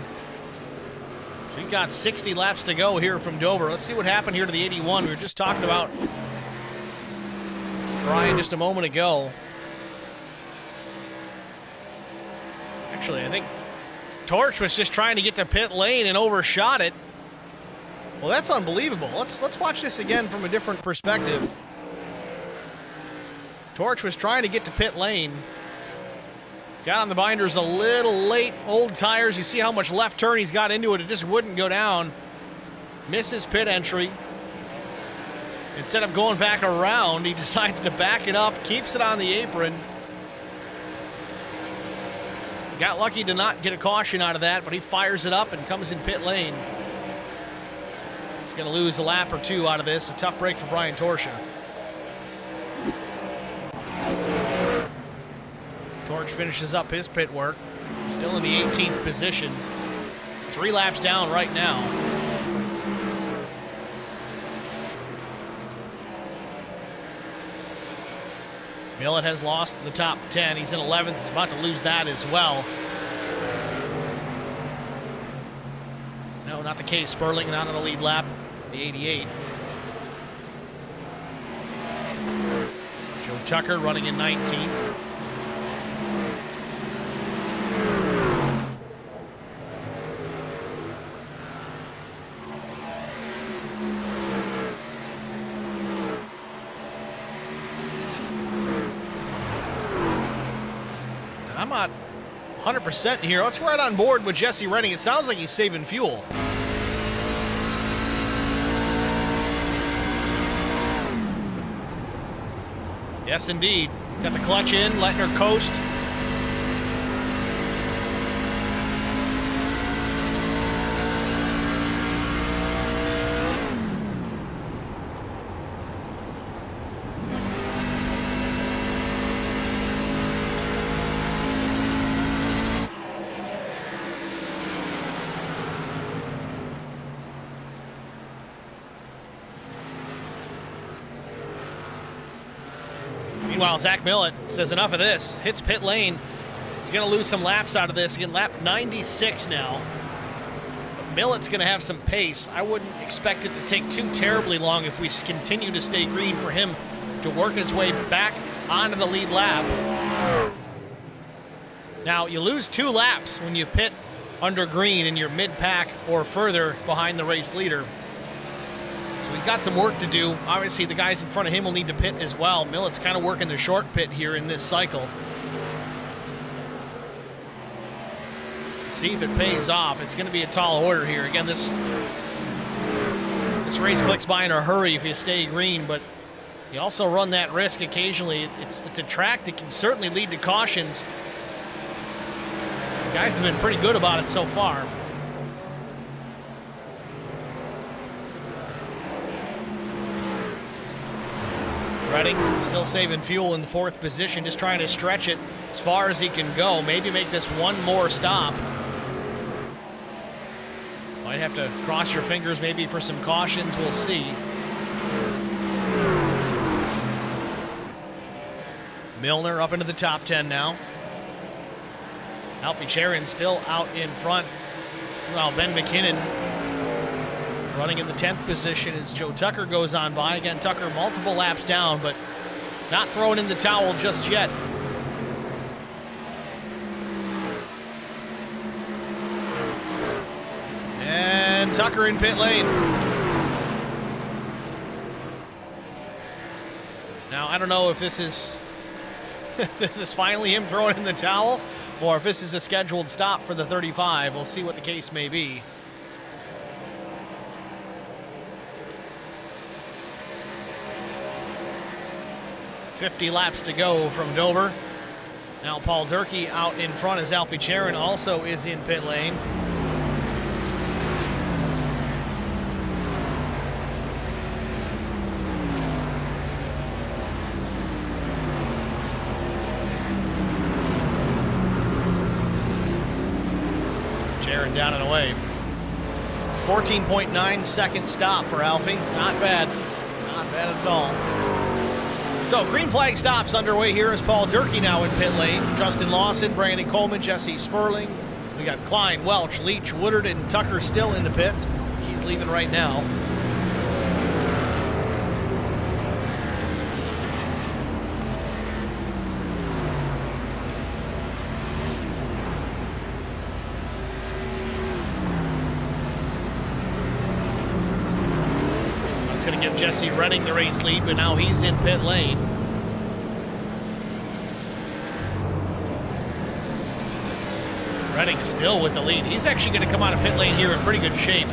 So we've got 60 laps to go here from Dover. Let's see what happened here to the 81. We were just talking about Brian just a moment ago. Actually, I think Torch was just trying to get to pit lane and overshot it. Well, that's unbelievable. Let's watch this again from a different perspective. Torch was trying to get to pit lane. Got on the binders a little late. Old tires. You see how much left turn he's got into it. It just wouldn't go down. Misses pit entry. Instead of going back around, he decides to back it up, keeps it on the apron. Got lucky to not get a caution out of that, but he fires it up and comes in pit lane. He's going to lose a lap or 2 out of this. A tough break for Brian Torsha. Torch finishes up his pit work. Still in the 18th position. He's 3 laps down right now. Millett has lost the top 10. He's in 11th. He's about to lose that as well. No, not the case. Sperling not on the lead lap. The 88. Joe Tucker running in 19th. I'm not 100% here. Let's ride on board with Jesse Renning. It sounds like he's saving fuel. Yes, indeed. Got the clutch in, letting her coast. Meanwhile, Zach Millett says enough of this. Hits pit lane. He's going to lose some laps out of this. Again, lap 96 now. But Millett's going to have some pace. I wouldn't expect it to take too terribly long if we continue to stay green for him to work his way back onto the lead lap. Now, you lose 2 laps when you pit under green and you're mid-pack or further behind the race leader. So he's got some work to do. Obviously, the guys in front of him will need to pit as well. Millett's kind of working the short pit here in this cycle. See if it pays off. It's going to be a tall order here. Again, this race clicks by in a hurry if you stay green, but You also run that risk occasionally. It's a track that can certainly lead to cautions. The guys have been pretty good about it so far. Redding still saving fuel in the 4th position, just trying to stretch it as far as he can go. Maybe make this one more stop. Might have to cross your fingers maybe for some cautions. We'll see. Milner up into the top 10 now. Alfie Charon still out in front. Well, Ben McKinnon running in the 10th position as Joe Tucker goes on by. Again, Tucker multiple laps down, but not throwing in the towel just yet. And Tucker in pit lane. Now, I don't know if this is this is finally him throwing in the towel, or if this is a scheduled stop for the 35. We'll see what the case may be. .50 laps to go from Dover. Now Paul Durkee out in front as Alfie Charon also is in pit lane. Charon down and away. 14.9 second stop for Alfie. Not bad. Not bad at all. So, green flag stops underway here as Paul Durkee now in pit lane. Justin Lawson, Brandon Coleman, Jesse Sperling. We got Klein, Welch, Leach, Woodard, and Tucker still in the pits. He's leaving right now. Going to give Jesse Redding the race lead, but now he's in pit lane. Redding still with the lead. He's actually going to come out of pit lane here in pretty good shape,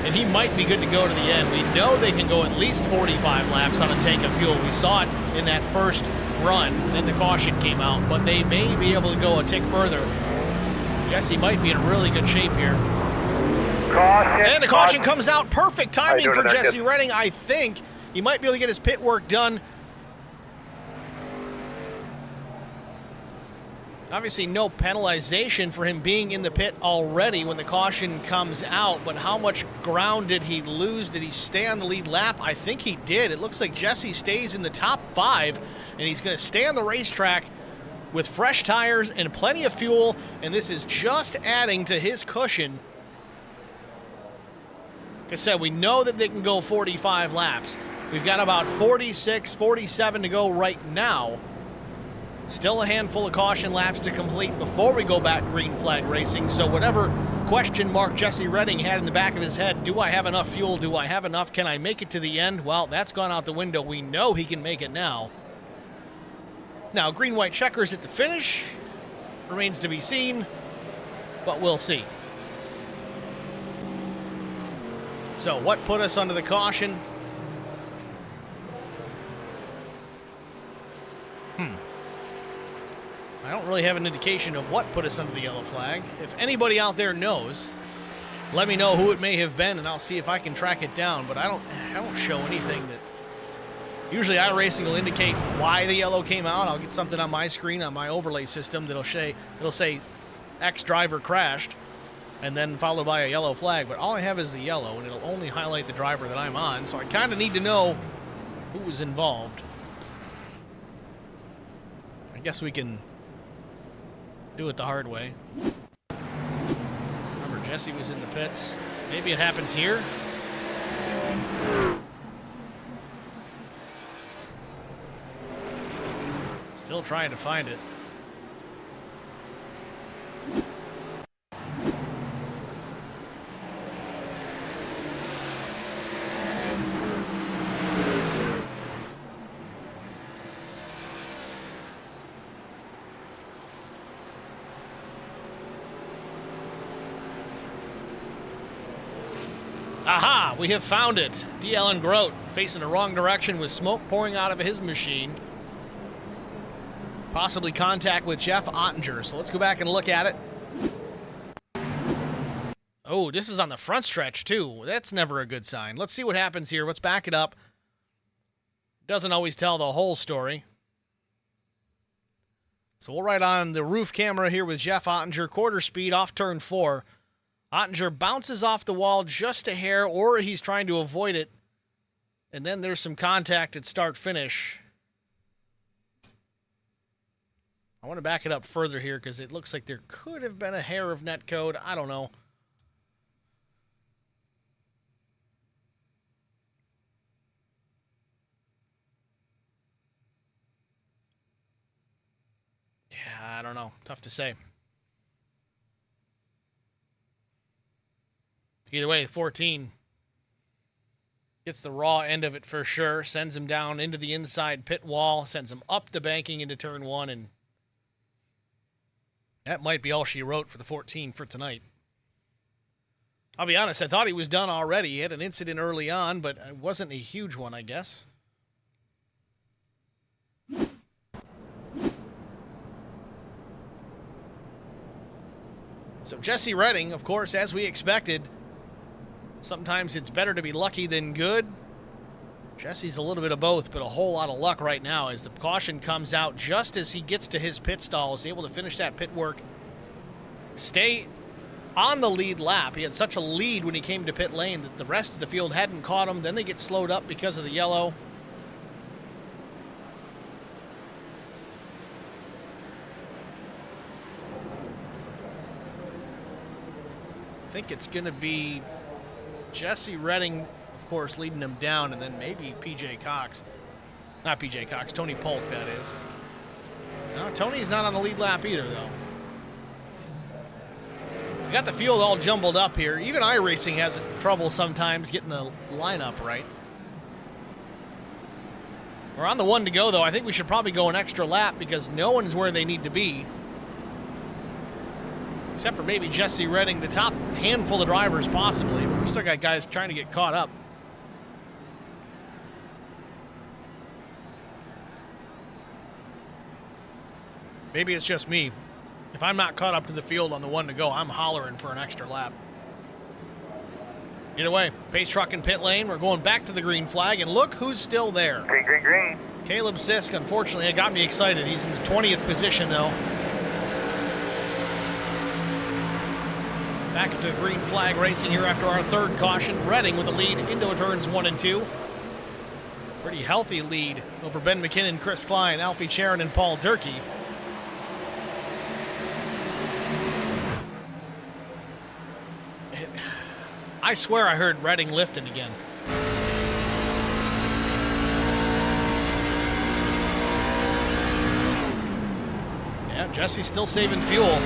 and he might be good to go to the end. We know they can go at least 45 laps on a tank of fuel. We saw it in that first run, then the caution came out, but they may be able to go a tick further. Jesse might be in really good shape here. Caution. And the caution comes out. Perfect timing for Jesse Redding. I think he might be able to get his pit work done. Obviously, no penalization for him being in the pit already when the caution comes out, but how much ground did he lose? Did he stay on the lead lap? I think he did. It looks like Jesse stays in the top 5, and he's going to stay on the racetrack with fresh tires and plenty of fuel, and this is just adding to his cushion. Like I said, we know that they can go 45 laps. We've got about 46, 47 to go right now. Still a handful of caution laps to complete before we go back green flag racing. So whatever question mark Jesse Redding had in the back of his head, do I have enough fuel? Do I have enough? Can I make it to the end? Well, that's gone out the window. We know he can make it now. Now, green-white checkers at the finish. Remains to be seen, but we'll see. So what put us under the caution? I don't really have an indication of what put us under the yellow flag. If anybody out there knows, let me know who it may have been, and I'll see if I can track it down. But I don't show anything that. Usually iRacing will indicate why the yellow came out. I'll get something on my screen on my overlay system that'll say X driver crashed, and then followed by a yellow flag. But all I have is the yellow, and it'll only highlight the driver that I'm on. So I kind of need to know who was involved. I guess we can do it the hard way. Remember, Jesse was in the pits. Maybe it happens here. Still trying to find it. Aha! We have found it. DL and Grote facing the wrong direction with smoke pouring out of his machine. Possibly contact with Jeff Ottinger. So let's go back and look at it. Oh, this is on the front stretch, too. That's never a good sign. Let's see what happens here. Let's back it up. Doesn't always tell the whole story. So we'll ride on the roof camera here with Jeff Ottinger, quarter speed off turn 4. Ottinger bounces off the wall just a hair, or he's trying to avoid it. And then there's some contact at start-finish. I want to back it up further here because it looks like there could have been a hair of net code. I don't know. I don't know. Tough to say. Either way, 14 gets the raw end of it for sure. Sends him down into the inside pit wall. Sends him up the banking into turn 1. And that might be all she wrote for the 14 for tonight. I'll be honest, I thought he was done already. He had an incident early on, but it wasn't a huge one, I guess. So Jesse Redding, of course, as we expected, sometimes it's better to be lucky than good. Jesse's a little bit of both, but a whole lot of luck right now as the caution comes out just as he gets to his pit stall, is able to finish that pit work, stay on the lead lap. He had such a lead when he came to pit lane that the rest of the field hadn't caught him. Then they get slowed up because of the yellow. I think it's going to be Jesse Redding, of course, leading them down, and then maybe PJ Cox. Not PJ Cox, Tony Polk, that is. No, Tony's not on the lead lap either, though. We got the field all jumbled up here. Even iRacing has trouble sometimes getting the lineup right. We're on the 1 to go, though. I think we should probably go an extra lap because no one's where they need to be. Except for maybe Jesse Redding, the top handful of drivers possibly, but we still got guys trying to get caught up. Maybe it's just me. If I'm not caught up to the field on the 1 to go, I'm hollering for an extra lap. Either way, pace truck in pit lane. We're going back to the green flag, and look who's still there. Green, green, green. Caleb Sisk, unfortunately, it got me excited. He's in the 20th position, though. Back to green flag racing here after our third caution. Redding with the lead into turns 1 and 2. Pretty healthy lead over Ben McKinnon, Chris Klein, Alfie Sharon, and Paul Durkee. I swear I heard Redding lifting again. Yeah, Jesse's still saving fuel.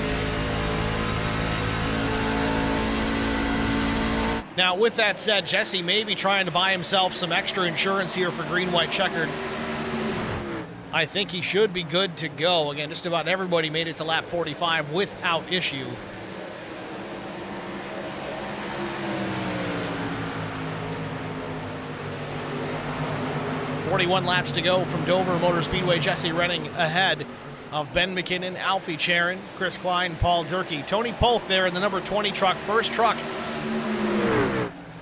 Now, with that said, Jesse may be trying to buy himself some extra insurance here for green, white, checkered. I think he should be good to go. Again, just about everybody made it to lap 45 without issue. .41 laps to go from Dover Motor Speedway. Jesse Redding ahead of Ben McKinnon, Alfie Sharon, Chris Klein, Paul Durkee. Tony Polk there in the number 20 truck. First truck.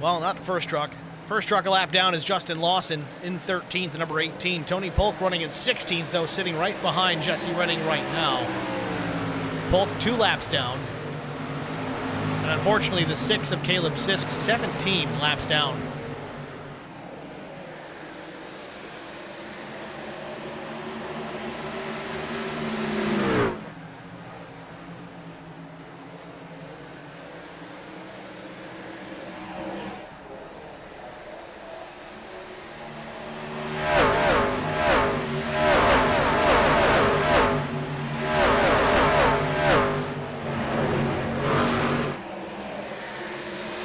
Well, not the first truck. First truck a lap down is Justin Lawson in 13th, number 18. Tony Polk running in 16th, though, sitting right behind Jesse Redding right now. Polk 2 laps down. And unfortunately, the 6 of Caleb Sisk, 17 laps down.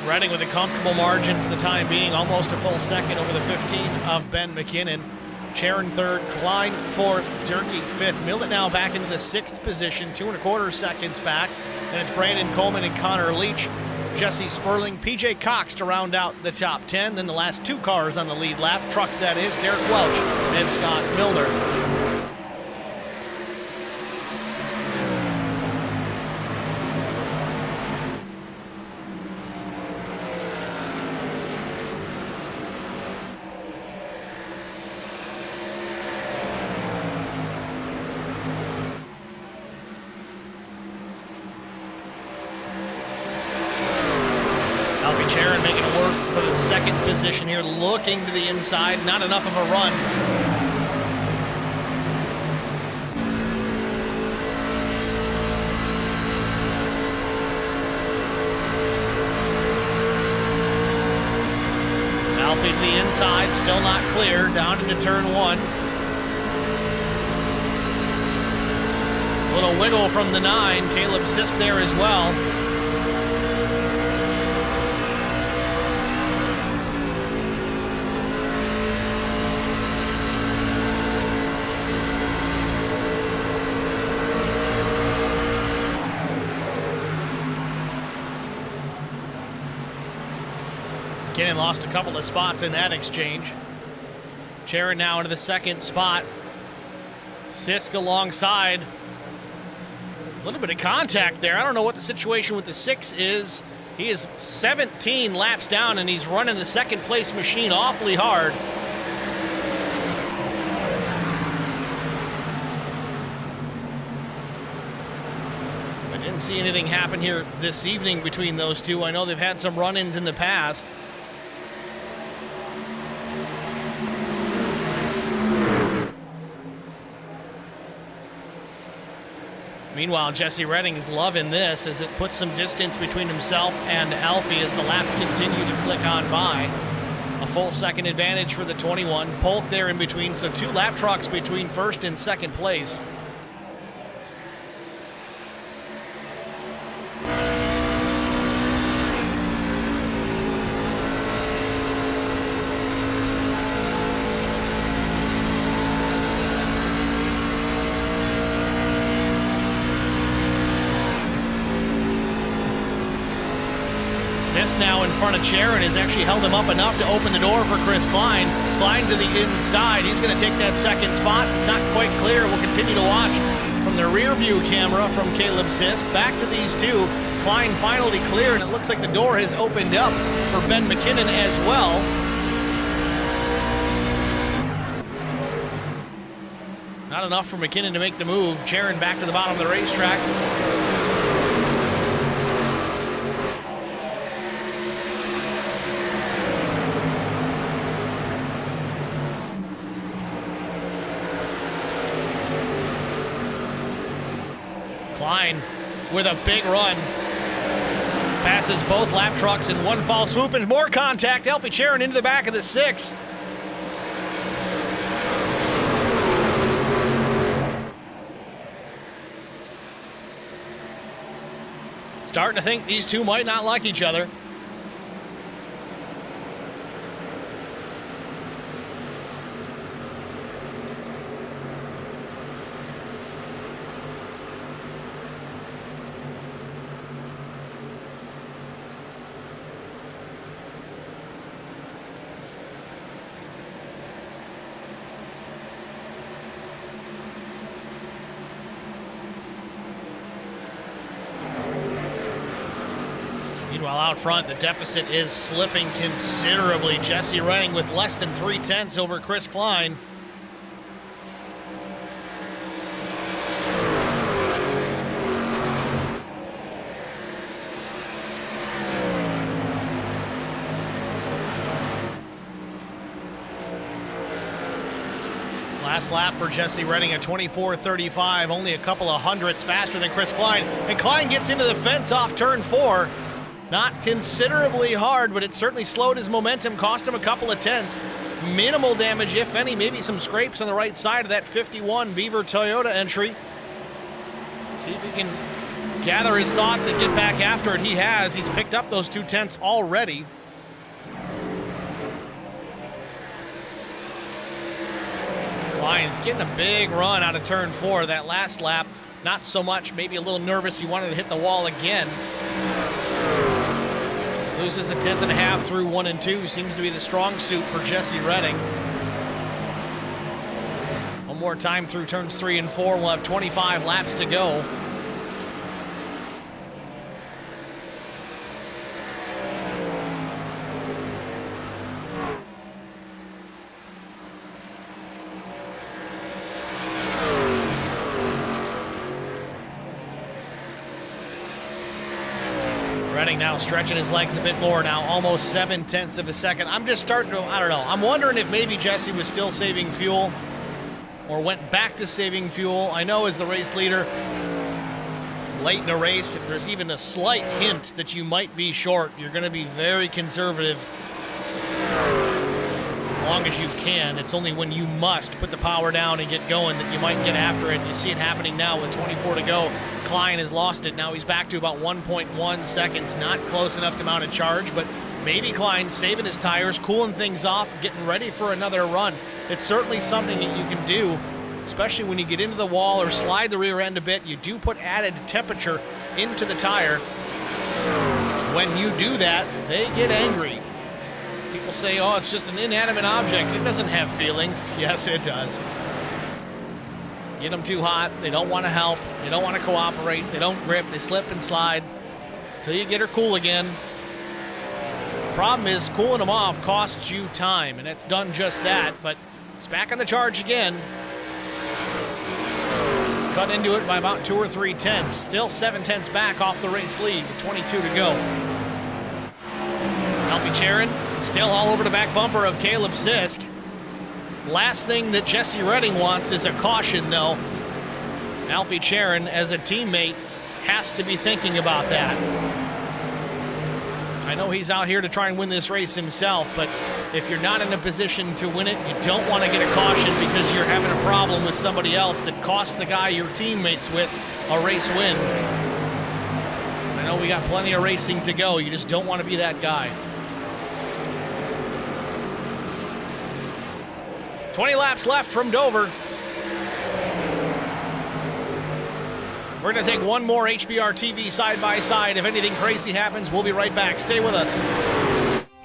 Redding with a comfortable margin for the time being, almost a full second over the 15 of Ben McKinnon. Sharon 3rd, Klein 4th, Durkee 5th. Millet now back into the 6th position, 2 1/4 seconds back. And it's Brandon Coleman and Connor Leach Jesse Sperling, PJ Cox to round out the top 10. Then the last 2 cars on the lead lap, trucks that is, Derek Welch and Scott Milner. Sharon making it work for the second position here, looking to the inside, not enough of a run. Alfie to the inside, still not clear, down into turn 1. Little wiggle from the 9, Caleb Sisk there as well. McKinnon lost a couple of spots in that exchange. Sharon now into the second spot. Sisk alongside. A little bit of contact there. I don't know what the situation with the 6 is. He is 17 laps down and he's running the second place machine awfully hard. I didn't see anything happen here this evening between those two. I know they've had some run-ins in the past. Meanwhile, Jesse Redding's loving this as it puts some distance between himself and Alfie as the laps continue to click on by. A full second advantage for the 21. Polk there in between, so 2 lap trucks between first and second place. Sisk now in front of Sharon has actually held him up enough to open the door for Chris Klein. Klein to the inside. He's going to take that second spot. It's not quite clear. We'll continue to watch from the rear view camera from Caleb Sisk. Back to these 2. Klein finally clear, and it looks like the door has opened up for Ben McKinnon as well. Not enough for McKinnon to make the move. Sharon back to the bottom of the racetrack. Klein with a big run. Passes both lap trucks in one fall swoop and more contact. Alfie Sharon into the back of the 6. Starting to think these 2 might not like each other. Meanwhile, out front, the deficit is slipping considerably. Jesse Redding with less than 3/10 over Chris Klein. Last lap for Jesse Redding at 24:35, only a couple of hundredths faster than Chris Klein. And Klein gets into the fence off turn 4. Not considerably hard, but it certainly slowed his momentum, cost him a couple of tenths. Minimal damage, if any, maybe some scrapes on the right side of that 51 Beaver Toyota entry. See if he can gather his thoughts and get back after it. He has. He's picked up those 2 tenths already. Klein's getting a big run out of turn 4. That last lap, not so much, maybe a little nervous. He wanted to hit the wall again. Loses a tenth and a half through 1 and 2. Seems to be the strong suit for Jesse Redding. One more time through turns 3 and 4. We'll have 25 laps to go. Redding now stretching his legs a bit more now, almost 7/10 of a second. I'm just starting to, I don't know. I'm wondering if maybe Jesse was still saving fuel or went back to saving fuel. I know as the race leader, late in a race, if there's even a slight hint that you might be short, you're going to be very conservative as long as you can. It's only when you must put the power down and get going that you might get after it. You see it happening now with 24 to go. Klein has lost it. Now he's back to about 1.1 seconds. Not close enough to mount a charge, but maybe Klein saving his tires, cooling things off, getting ready for another run. It's certainly something that you can do, especially when you get into the wall or slide the rear end a bit. You do put added temperature into the tire. When you do that, they get angry. People say, oh, it's just an inanimate object. It doesn't have feelings. Yes, it does. Get them too hot. They don't want to help. They don't want to cooperate. They don't grip. They slip and slide until you get her cool again. Problem is, cooling them off costs you time, and it's done just that, but it's back on the charge again. It's cut into it by about 2 or 3 tenths. Still 7 tenths back off the race lead with 22 to go. Alfie Charon still all over the back bumper of Caleb Sisk. Last thing that Jesse Redding wants is a caution, though. Alfie Charon, as a teammate, has to be thinking about that. I know he's out here to try and win this race himself, but if you're not in a position to win it, you don't want to get a caution because you're having a problem with somebody else that costs the guy you're teammates with a race win. I know we got plenty of racing to go. You just don't want to be that guy. 20 laps left from Dover. We're going to take one more HBR TV side-by-side. If anything crazy happens, we'll be right back. Stay with us.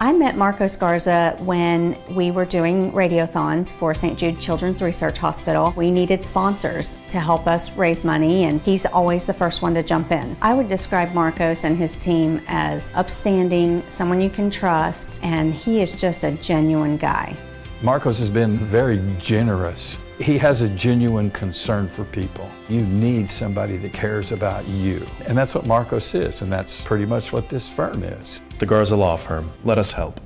I met Marco Scarza when we were doing radiothons for St. Jude Children's Research Hospital. We needed sponsors to help us raise money, and he's always the first one to jump in. I would describe Marcos and his team as upstanding, someone you can trust, and he is just a genuine guy. Marcos has been very generous. He has a genuine concern for people. You need somebody that cares about you. And that's what Marcos is, and that's pretty much what this firm is. The Garza Law Firm. Let us help.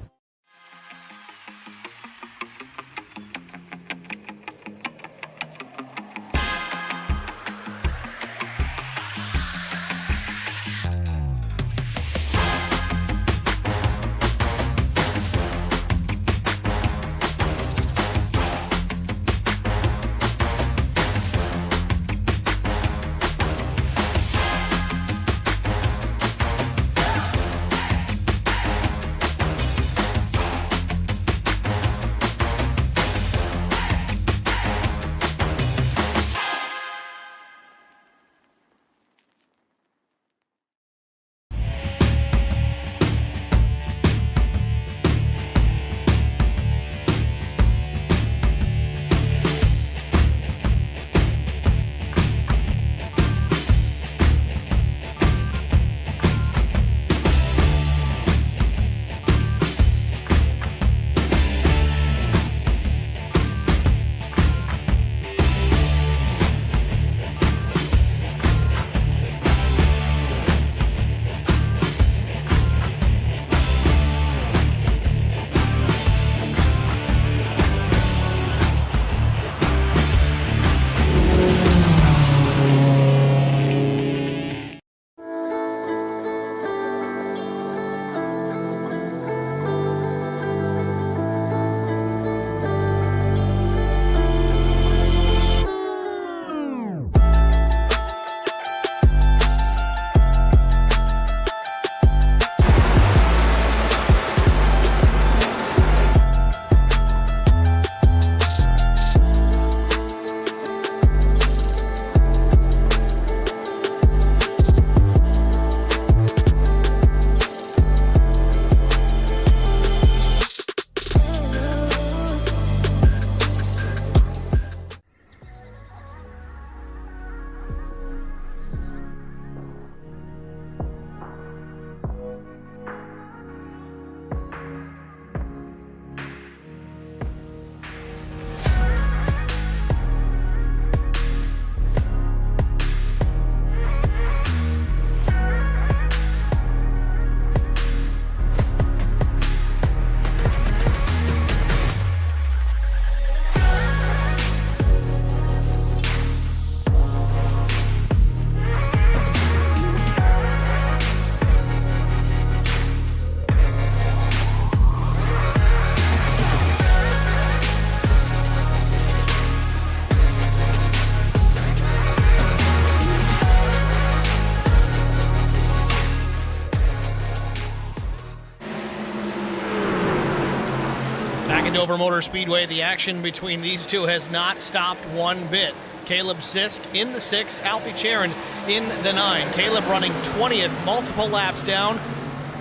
Back at Dover Motor Speedway, the action between these two has not stopped one bit. Caleb Sisk in the 6, Alfie Charon in the 9. Caleb running 20th, multiple laps down,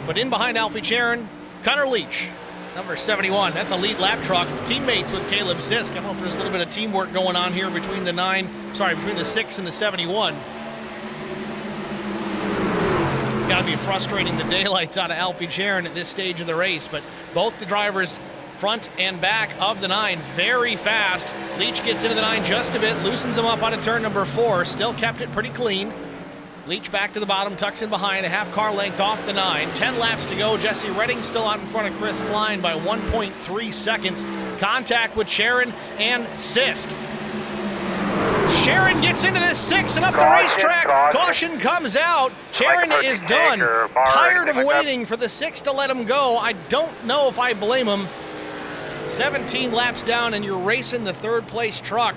but in behind Alfie Charon, Connor Leach, number 71. That's a lead lap truck. Teammates with Caleb Sisk. I don't know if there's a little bit of teamwork going on here between between the 6 and the 71. It's got to be frustrating the daylights out of Alfie Charon at this stage of the race, but both the drivers front and back of the 9 very fast. Leach gets into the 9 just a bit, loosens him up on a turn number 4, still kept it pretty clean. Leach back to the bottom, tucks in behind, a half car length off the 9. 10 laps to go. Jesse Redding still out in front of Chris Klein by 1.3 seconds. Contact with Sharon and Sisk. Sharon gets into this 6 and up the racetrack. Caution comes out. Sharon is done. Tired of waiting for the 6 to let him go. I don't know if I blame him. 17 laps down and you're racing the 3rd place truck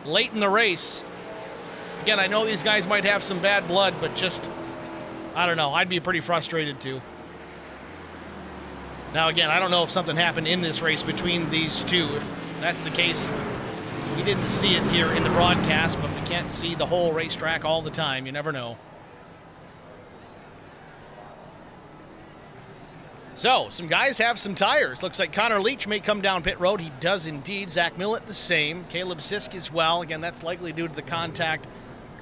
late in the race. Again, I know these guys might have some bad blood, but just, I don't know. I'd be pretty frustrated too. Now, again, I don't know if something happened in this race between these two. If that's the case, we didn't see it here in the broadcast, but we can't see the whole racetrack all the time. You never know. So, some guys have some tires. Looks like Connor Leach may come down pit road. He does indeed. Zach Millett the same. Caleb Sisk as well. Again, that's likely due to the contact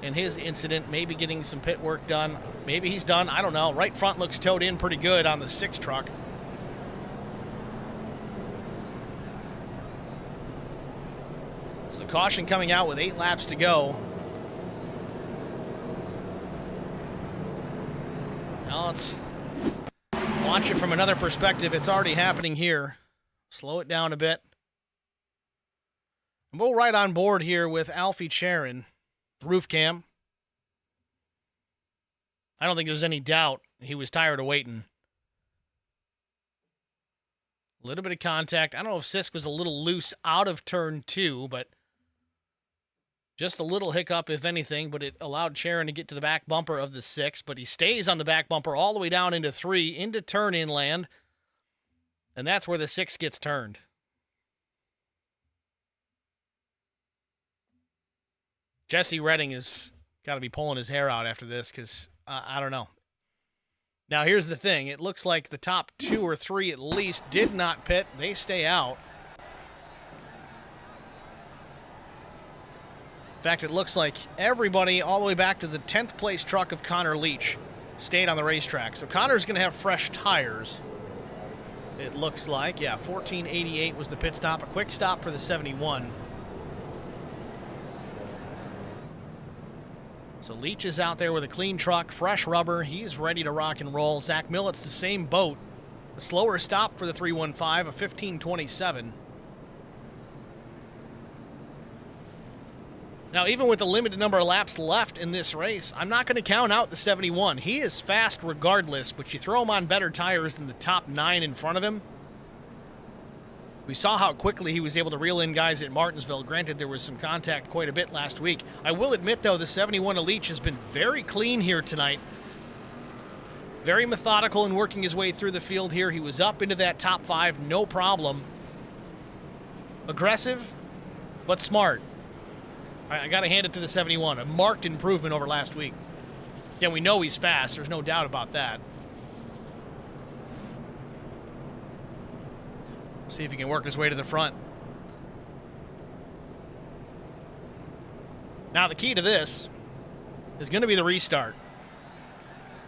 and his incident. Maybe getting some pit work done. Maybe he's done. I don't know. Right front looks towed in pretty good on the 6 truck. So the caution coming out with 8 laps to go. Now let's watch it from another perspective. It's already happening here. Slow it down a bit. And we'll right on board here with Alfie Charon. Roof cam. I don't think there's any doubt he was tired of waiting. A little bit of contact. I don't know if Sisk was a little loose out of turn 2, but just a little hiccup, if anything, but it allowed Charon to get to the back bumper of the 6, but he stays on the back bumper all the way down into 3, into turn inland, and that's where the 6 gets turned. Jesse Redding has got to be pulling his hair out after this because, I don't know. Now, here's the thing. It looks like the top 2 or 3 at least did not pit. They stay out. In fact, it looks like everybody all the way back to the 10th place truck of Connor Leach stayed on the racetrack. So Connor's going to have fresh tires. It looks like, yeah, 1488 was the pit stop. A quick stop for the 71. So Leach is out there with a clean truck, fresh rubber. He's ready to rock and roll. Zach Millett's the same boat. A slower stop for the 315, a 1527. Now, even with the limited number of laps left in this race, I'm not going to count out the 71. He is fast regardless, but you throw him on better tires than the top 9 in front of him. We saw how quickly he was able to reel in guys at Martinsville. Granted, there was some contact quite a bit last week. I will admit, though, the 71 of Leach has been very clean here tonight. Very methodical in working his way through the field here. He was up into that top 5, no problem. Aggressive, but smart. I got to hand it to the 71. A marked improvement over last week. Again, we know he's fast. There's no doubt about that. See if he can work his way to the front. Now, the key to this is going to be the restart.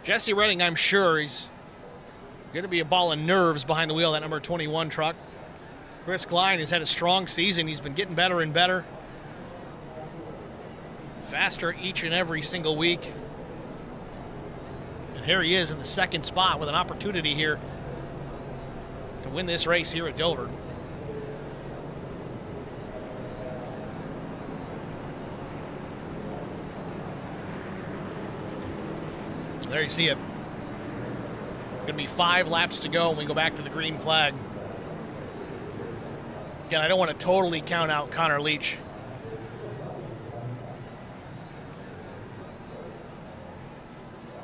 Jesse Redding, I'm sure, he's going to be a ball of nerves behind the wheel of that number 21 truck. Chris Klein has had a strong season. He's been getting better and better. Faster each and every single week. And here he is in the 2nd spot with an opportunity here to win this race here at Dover. There you see it. Going to be 5 laps to go when we go back to the green flag. Again, I don't want to totally count out Connor Leach.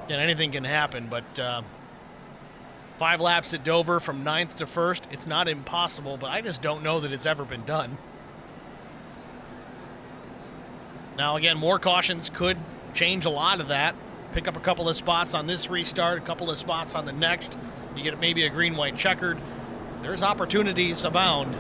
Again, anything can happen, but 5 laps at Dover from 9th to 1st. It's not impossible, but I just don't know that it's ever been done. Now, again, more cautions could change a lot of that. Pick up a couple of spots on this restart, a couple of spots on the next. You get maybe a green, white, checkered. There's opportunities abound.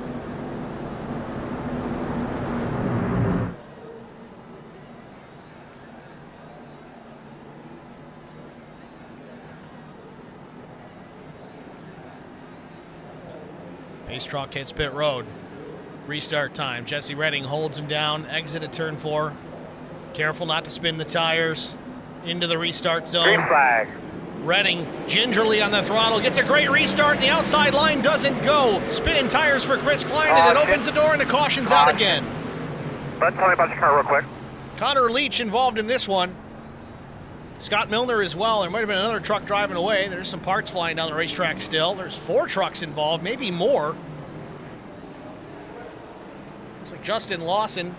Pace truck hits pit road. Restart time. Jesse Redding holds him down. Exit at turn 4. Careful not to spin the tires. Into the restart zone. Green flag. Redding gingerly on the throttle. Gets a great restart. The outside line doesn't go. Spinning tires for Chris Klein, and it opens the door, and the caution's out again. Bud, tell me about your car real quick. Connor Leach involved in this one. Scott Milner as well. There might have been another truck driving away. There's some parts flying down the racetrack still. There's 4 trucks involved, maybe more. Looks like Justin Lawson,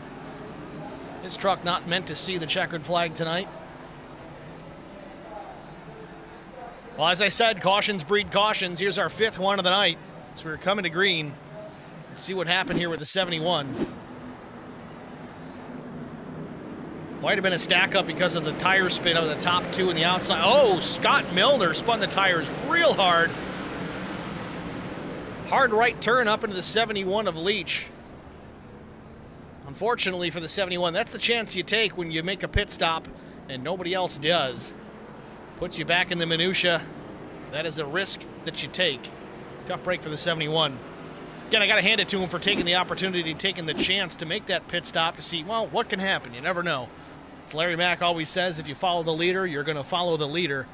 his truck not meant to see the checkered flag tonight. Well, as I said, cautions breed cautions. Here's our 5th one of the night. So we're coming to green. Let's see what happened here with the 71. Might have been a stack up because of the tire spin of the top 2 and the outside. Oh, Scott Milner spun the tires real hard. Hard right turn up into the 71 of Leach. Unfortunately for the 71, that's the chance you take when you make a pit stop and nobody else does. Puts you back in the minutia. That is a risk that you take. Tough break for the 71. Again, I got to hand it to him for taking the opportunity, taking the chance to make that pit stop to see, well, what can happen? You never know. As Larry Mack always says, if you follow the leader, you're going to follow the leader.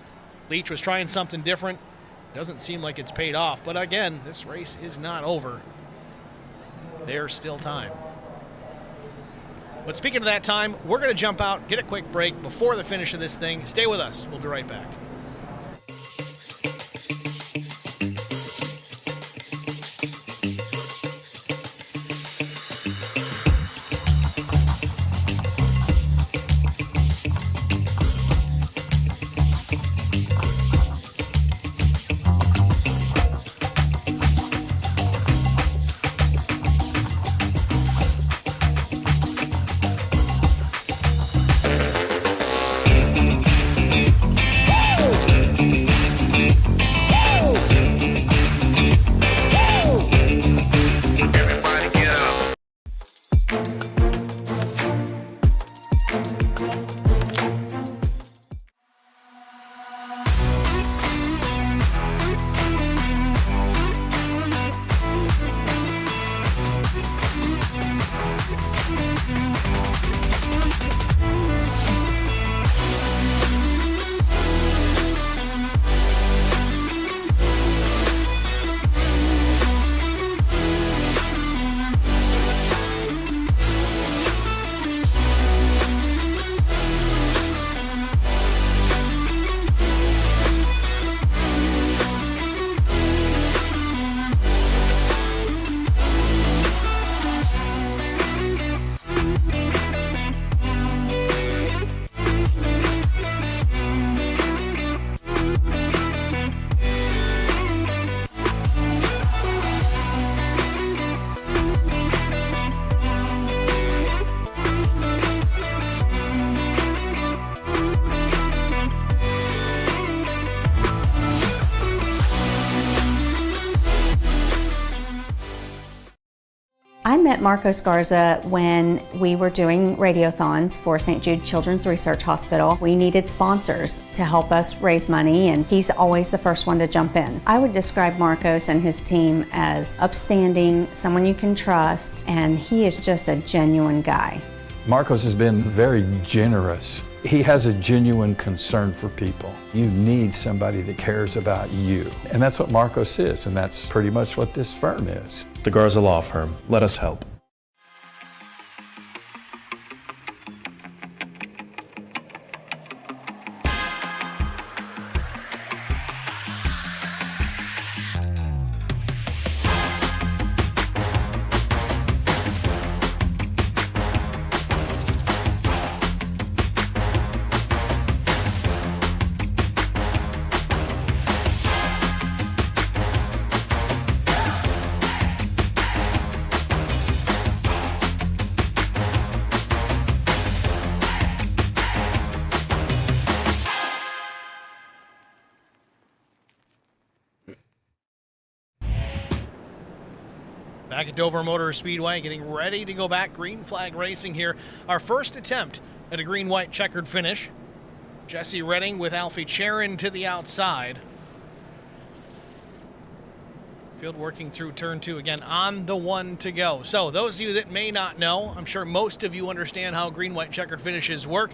Leach was trying something different. Doesn't seem like it's paid off. But again, this race is not over. There's still time. But speaking of that time, we're going to jump out, get a quick break before the finish of this thing. Stay with us. We'll be right back. I met Marcos Garza when we were doing radiothons for St. Jude Children's Research Hospital. We needed sponsors to help us raise money, and he's always the first one to jump in. I would describe Marcos and his team as upstanding, someone you can trust, and he is just a genuine guy. Marcos has been very generous. He has a genuine concern for people. You need somebody that cares about you. And that's what Marcos is, and that's pretty much what this firm is. The Garza Law Firm. Let us help. Back at Dover Motor Speedway, getting ready to go back. Green flag racing here. Our first attempt at a green-white checkered finish. Jesse Redding with Alfie Charon to the outside. Field working through turn 2 again on the 1 to go. So those of you that may not know, I'm sure most of you understand how green-white checkered finishes work,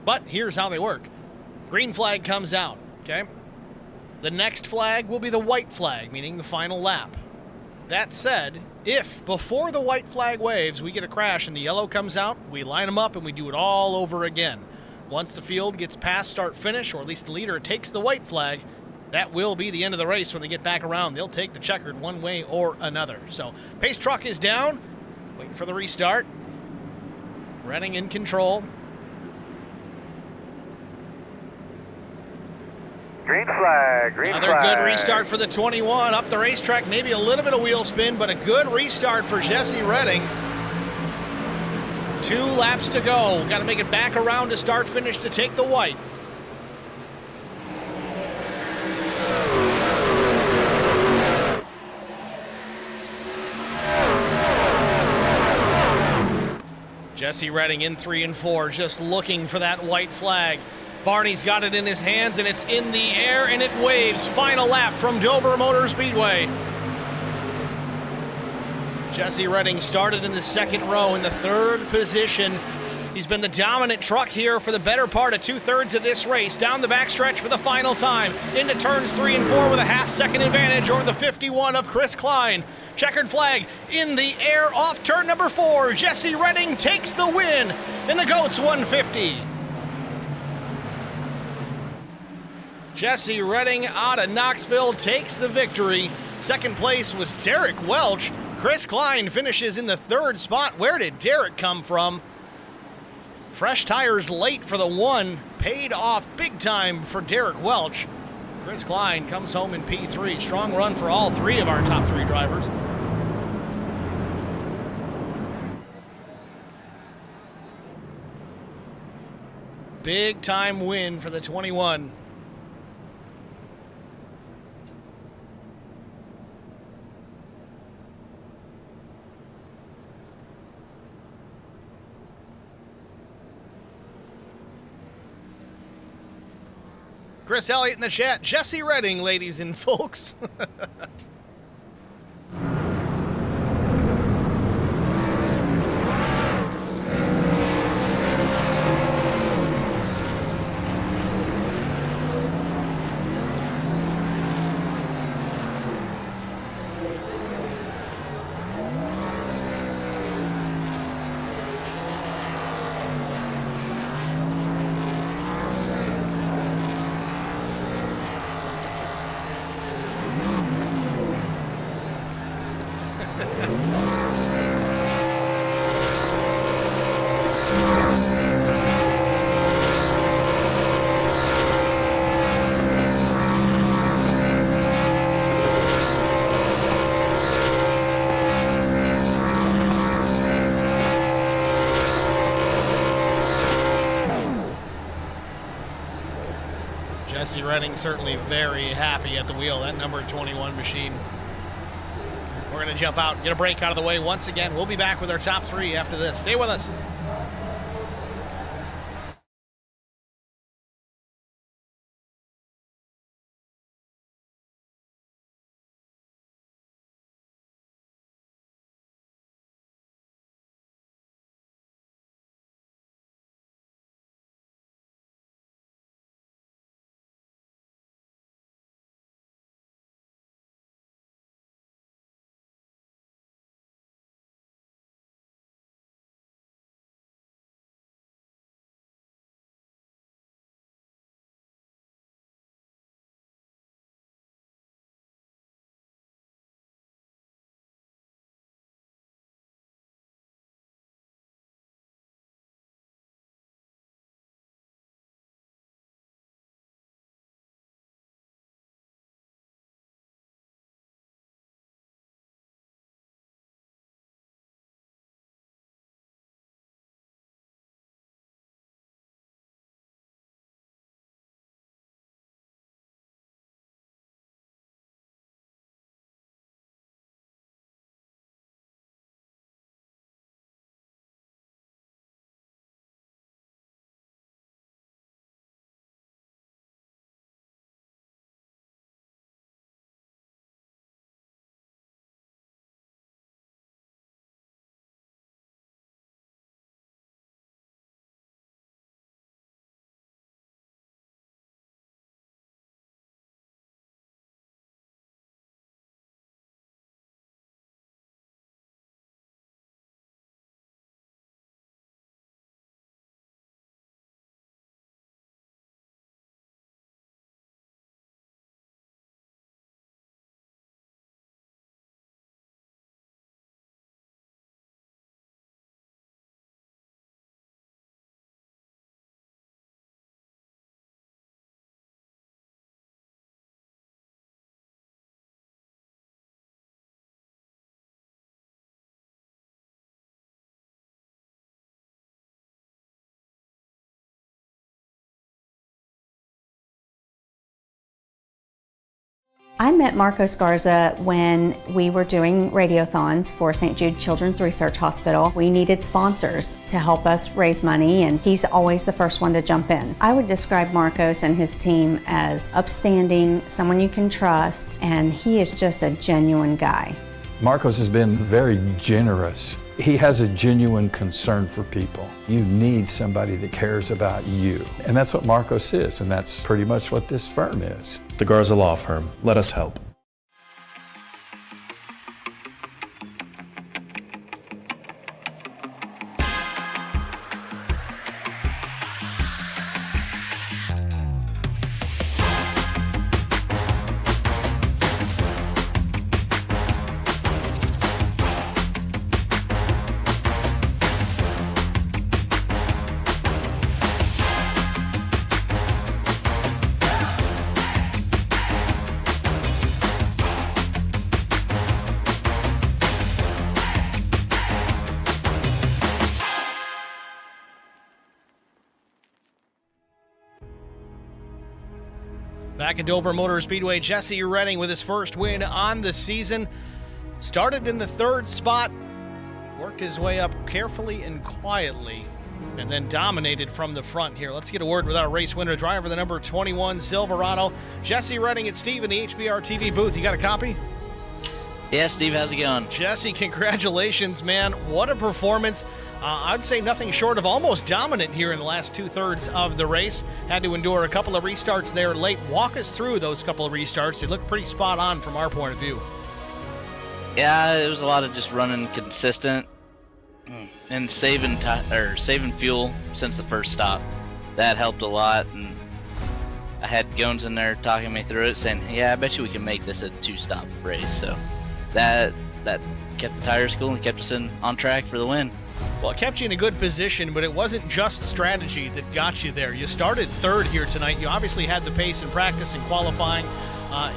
but here's how they work. Green flag comes out, okay? The next flag will be the white flag, meaning the final lap. That said, if before the white flag waves we get a crash and the yellow comes out, we line them up and we do it all over again. Once the field gets past start-finish, or at least the leader takes the white flag, that will be the end of the race. When they get back around, they'll take the checkered one way or another. So pace truck is down, waiting for the restart. Redding in control. Green flag, green Another flag. good restart for the 21. Up the racetrack, maybe a little bit of wheel spin, but a good restart for Jesse Redding. 2 laps to go. Got to make it back around to start finish to take the white. Jesse Redding in 3 and 4, just looking for that white flag. Barney's got it in his hands, and it's in the air, and it waves. Final lap from Dover Motor Speedway. Jesse Redding started in the second row in the 3rd position. He's been the dominant truck here for the better part of 2/3 of this race. Down the backstretch for the final time. Into turns 3 and 4 with a half-second advantage over the 51 of Chris Klein. Checkered flag in the air off turn number 4. Jesse Redding takes the win in the GOATS 150. Jesse Redding out of Knoxville takes the victory. Second place was Derek Welch. Chris Klein finishes in the 3rd spot. Where did Derek come from? Fresh tires late for the 1. Paid off big time for Derek Welch. Chris Klein comes home in P3. Strong run for all 3 of our top 3 drivers. Big time win for the 21. Chris Elliott in the chat. Jesse Redding, ladies and folks. Jesse Redding certainly very happy at the wheel, that number 21 machine. We're going to jump out, get a break out of the way once again. We'll be back with our top 3 after this. Stay with us. I met Marco Scarza when we were doing radiothons for St. Jude Children's Research Hospital. We needed sponsors to help us raise money, and he's always the first one to jump in. I would describe Marcos and his team as upstanding, someone you can trust, and he is just a genuine guy. Marcos has been very generous. He has a genuine concern for people. You need somebody that cares about you. And that's what Marcos is, and that's pretty much what this firm is. The Garza Law Firm. Let us help. Back at Dover Motor Speedway, Jesse Redding with his first win on the season. Started in the third spot, worked his way up carefully and quietly, and then dominated from the front here. Let's get a word with our race winner driver, the number 21 Silverado. Jesse Redding, it's Steve in the HBR TV booth. You got a copy? Yeah, Steve, how's it going? Jesse, congratulations, man. What a performance. I'd say nothing short of almost dominant here in the last two-thirds of the race. Had to endure a couple of restarts there late. Walk us through those couple of restarts. They look pretty spot on from our point of view. Yeah, it was a lot of just running consistent and saving fuel since the first stop. That helped a lot, and I had Gones in there talking me through it, saying, yeah, I bet you we can make this a two-stop race. So that kept the tires cool and kept us on track for the win. Well, it kept you in a good position, but it wasn't just strategy that got you there. You started third here tonight. You obviously had the pace in practice and qualifying.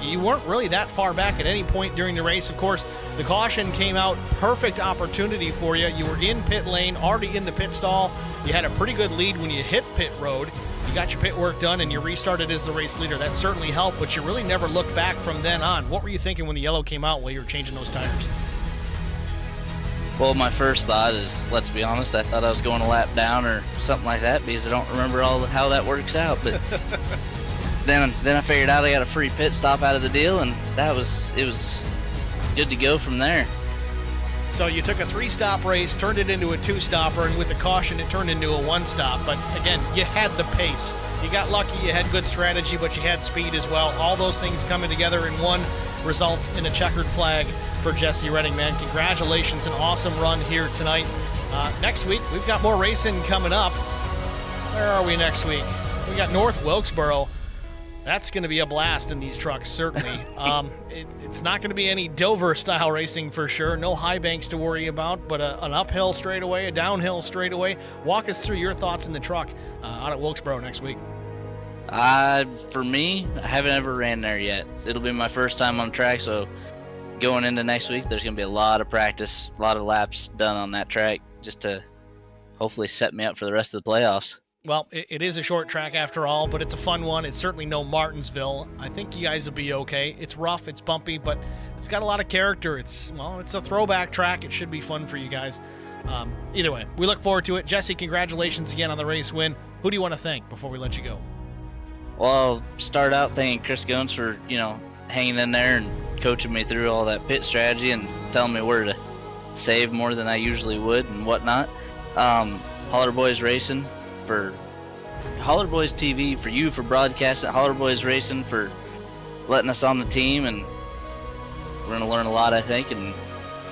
You weren't really that far back at any point during the race. Of course, the caution came out. Perfect opportunity for you. You were in pit lane, already in the pit stall. You had a pretty good lead when you hit pit road. You got your pit work done, and you restarted as the race leader. That certainly helped, but you really never looked back from then on. What were you thinking when the yellow came out while you were changing those tires? Well, my first thought is, let's be honest, I thought I was going a lap down or something like that because I don't remember how that works out. But then I figured out I got a free pit stop out of the deal, and it was good to go from there. So you took a three-stop race, turned it into a two-stopper, and with the caution, it turned into a one-stop. But again, you had the pace. You got lucky, you had good strategy, but you had speed as well. All those things coming together in one results in a checkered flag for Jesse Redding, man. Congratulations, an awesome run here tonight. Next week, we've got more racing coming up. Where are we next week? We got North Wilkesboro. That's going to be a blast in these trucks, certainly. It's not going to be any Dover-style racing for sure. No high banks to worry about, but an uphill straightaway, a downhill straightaway. Walk us through your thoughts in the truck out at Wilkesboro next week. For me, I haven't ever ran there yet. It'll be my first time on track, so going into next week, there's going to be a lot of practice, a lot of laps done on that track just to hopefully set me up for the rest of the playoffs. Well, it is a short track after all, but it's a fun one. It's certainly no Martinsville. I think you guys will be okay. It's rough, it's bumpy, but it's got a lot of character. It's a throwback track. It should be fun for you guys. Either way, we look forward to it. Jesse, congratulations again on the race win. Who do you want to thank before we let you go? Well, I'll start out thanking Chris Gones for, hanging in there and coaching me through all that pit strategy and telling me where to save more than I usually would and whatnot. Holler Boys Racing for Holler Boys TV, for you for broadcasting, Holler Boys Racing for letting us on the team, and we're going to learn a lot, I think, and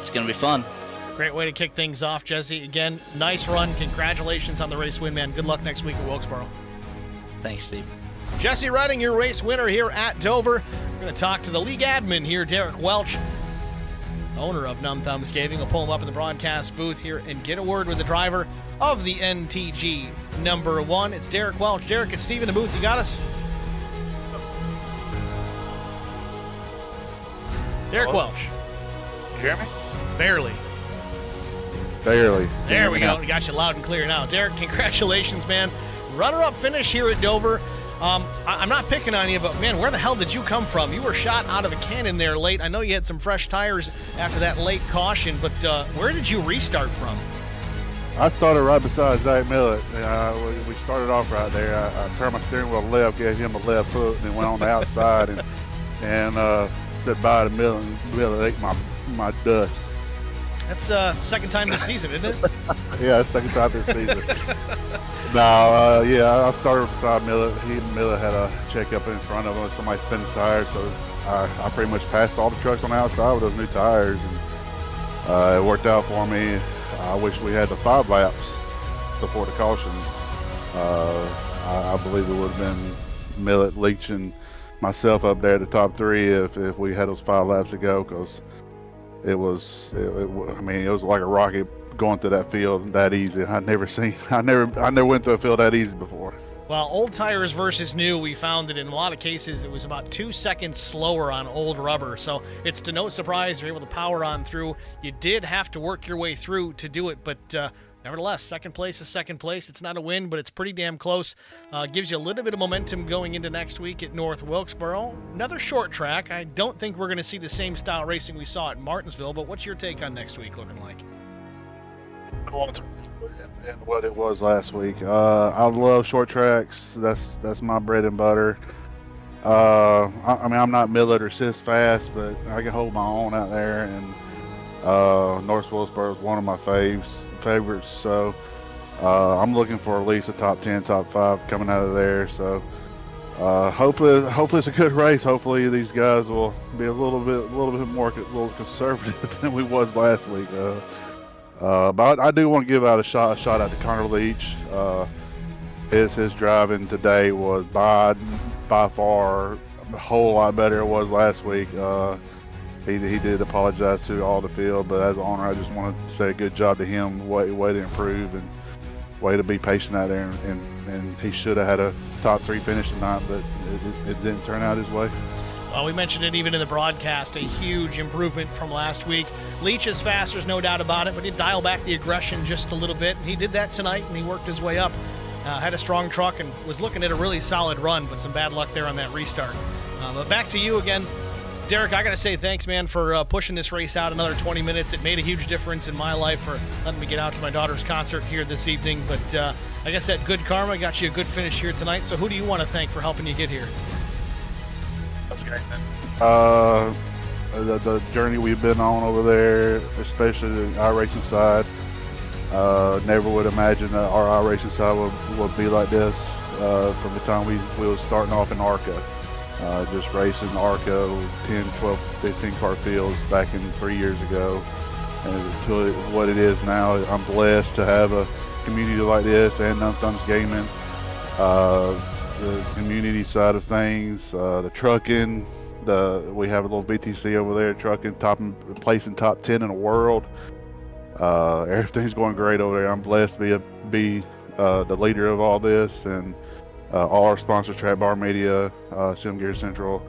it's going to be fun. Great way to kick things off, Jesse. Again, nice run. Congratulations on the race win, man. Good luck next week at Wilkesboro. Thanks, Steve. Jesse Redding, your race winner here at Dover. We're going to talk to the league admin here, Derek Welch, owner of Numb Scathing. We'll pull him up in the broadcast booth here and get a word with the driver of the NTG number 1. It's Derek Welch. Derek, it's Steve in the booth. You got us? Derek Hello? Welch. You hear me? Barely. Barely. There we go. We got you loud and clear now. Derek, congratulations, man. Runner-up finish here at Dover. I'm not picking on you, but man, where the hell did you come from? You were shot out of a cannon there late. I know you had some fresh tires after that late caution, but where did you restart from? I started right beside Zach Millett. We started off right there. I turned my steering wheel left, gave him a left foot, and then went on the outside and said bye to Millett, and Millett ate my dust. That's second time this season, isn't it? Yeah, second time this season. I started beside Millett. He and Millett had a checkup in front of him. Somebody spinning tires, so I pretty much passed all the trucks on the outside with those new tires, and it worked out for me. I wish we had the 5 laps before the caution. I believe it would have been Millett, Leach, and myself up there at the top 3 if we had those 5 laps to go, because it was like a rocket going through that field that easy. I never went through a field that easy before. Well, old tires versus new, we found that in a lot of cases it was about 2 seconds slower on old rubber. So it's to no surprise you're able to power on through. You did have to work your way through to do it, but nevertheless, second place is second place. It's not a win, but it's pretty damn close. Gives you a little bit of momentum going into next week at North Wilkesboro. Another short track. I don't think we're going to see the same style racing we saw at Martinsville, but what's your take on next week looking like? And what it was last week. I love short tracks. That's my bread and butter. I'm not Millett or Sis fast, but I can hold my own out there, and North Wilkesboro is one of my favorites. So I'm looking for at least a top 10, top 5 coming out of there. So hopefully it's a good race. Hopefully these guys will be a little bit more conservative than we was last week. But I do want to give out a shot out to Connor Leach. His driving today was by far a whole lot better than it was last week. He did apologize to all the field, but as an owner, I just want to say a good job to him. Way to improve and way to be patient out there. And he should have had a top 3 finish tonight, but it didn't turn out his way. Well, we mentioned it even in the broadcast, a huge improvement from last week. Leach is fast, there's no doubt about it, but he dialed back the aggression just a little bit. He did that tonight, and he worked his way up. Had a strong truck and was looking at a really solid run, but some bad luck there on that restart. But back to you again. Derek, I got to say thanks, man, for pushing this race out another 20 minutes. It made a huge difference in my life for letting me get out to my daughter's concert here this evening. But like I said, good karma got you a good finish here tonight. So who do you want to thank for helping you get here? That's great, man. The journey we've been on over there, especially the iRacing side, never would imagine that our iRacing side would be like this from the time we was starting off in ARCA. Just racing ARCA 10, 12, 15 car fields back in 3 years ago, and to what it is now. I'm blessed to have a community like this and Numb Gaming. The community side of things, the trucking, we have a little VTC over there, trucking, placing top 10 in the world. Everything's going great over there. I'm blessed to be the leader of all this, and all our sponsors, Track Bar Media, Sim Gear Central,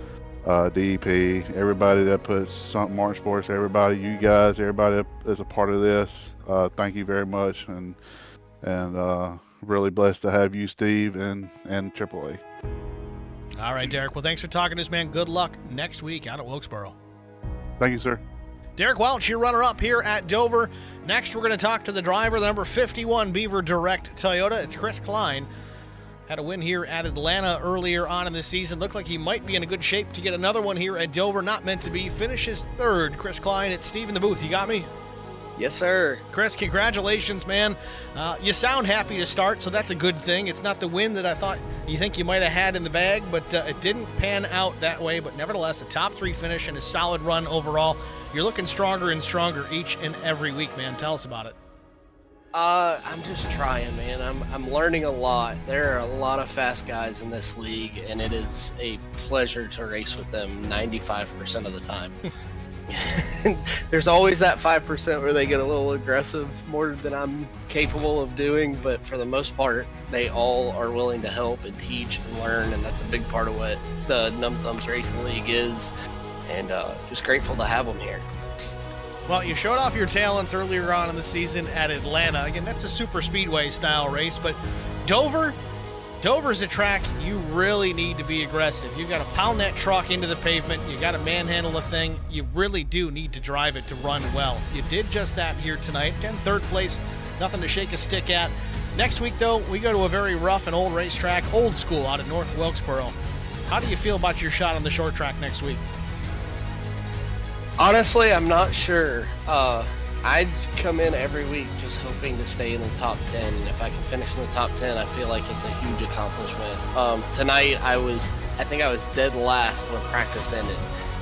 DEP, everybody that puts something Martin Sports, everybody, you guys, everybody that is a part of this, thank you very much, and really blessed to have you, Steve, and AAA. All right, Derek. Well, thanks for talking to us, man. Good luck next week out at Wilkesboro. Thank you, sir. Derek Welch, your runner-up here at Dover. Next, we're going to talk to the driver, the number 51 Beaver Direct Toyota. It's Chris Klein. Had a win here at Atlanta earlier on in the season. Looked like he might be in a good shape to get another one here at Dover. Not meant to be. Finishes third. Chris Klein, it's Steve in the booth. You got me? Yes, sir. Chris, congratulations, man. You sound happy to start, so that's a good thing. It's not the win that I thought you think you might have had in the bag, but it didn't pan out that way. But nevertheless, a top 3 finish and a solid run overall. You're looking stronger and stronger each and every week, man. Tell us about it. I'm just trying, man. I'm learning a lot. There are a lot of fast guys in this league, and it is a pleasure to race with them 95% of the time. There's always that 5% where they get a little aggressive, more than I'm capable of doing, but for the most part, they all are willing to help and teach and learn, and that's a big part of what the Numb Thumbs Racing League is, and just grateful to have them here. Well, you showed off your talents earlier on in the season at Atlanta. Again, that's a super speedway style race, but Dover, Dover's a track you really need to be aggressive. You've got to pound that truck into the pavement. You got to manhandle the thing. You really do need to drive it to run well. You did just that here tonight. Again, third place, nothing to shake a stick at. Next week, though, we go to a very rough and old racetrack, Old School, out at North Wilkesboro. How do you feel about your shot on the short track next week? Honestly, I'm not sure. I'd come in every week just hoping to stay in the top 10. And if I can finish in the top 10, I feel like it's a huge accomplishment. Tonight, I think I was dead last when practice ended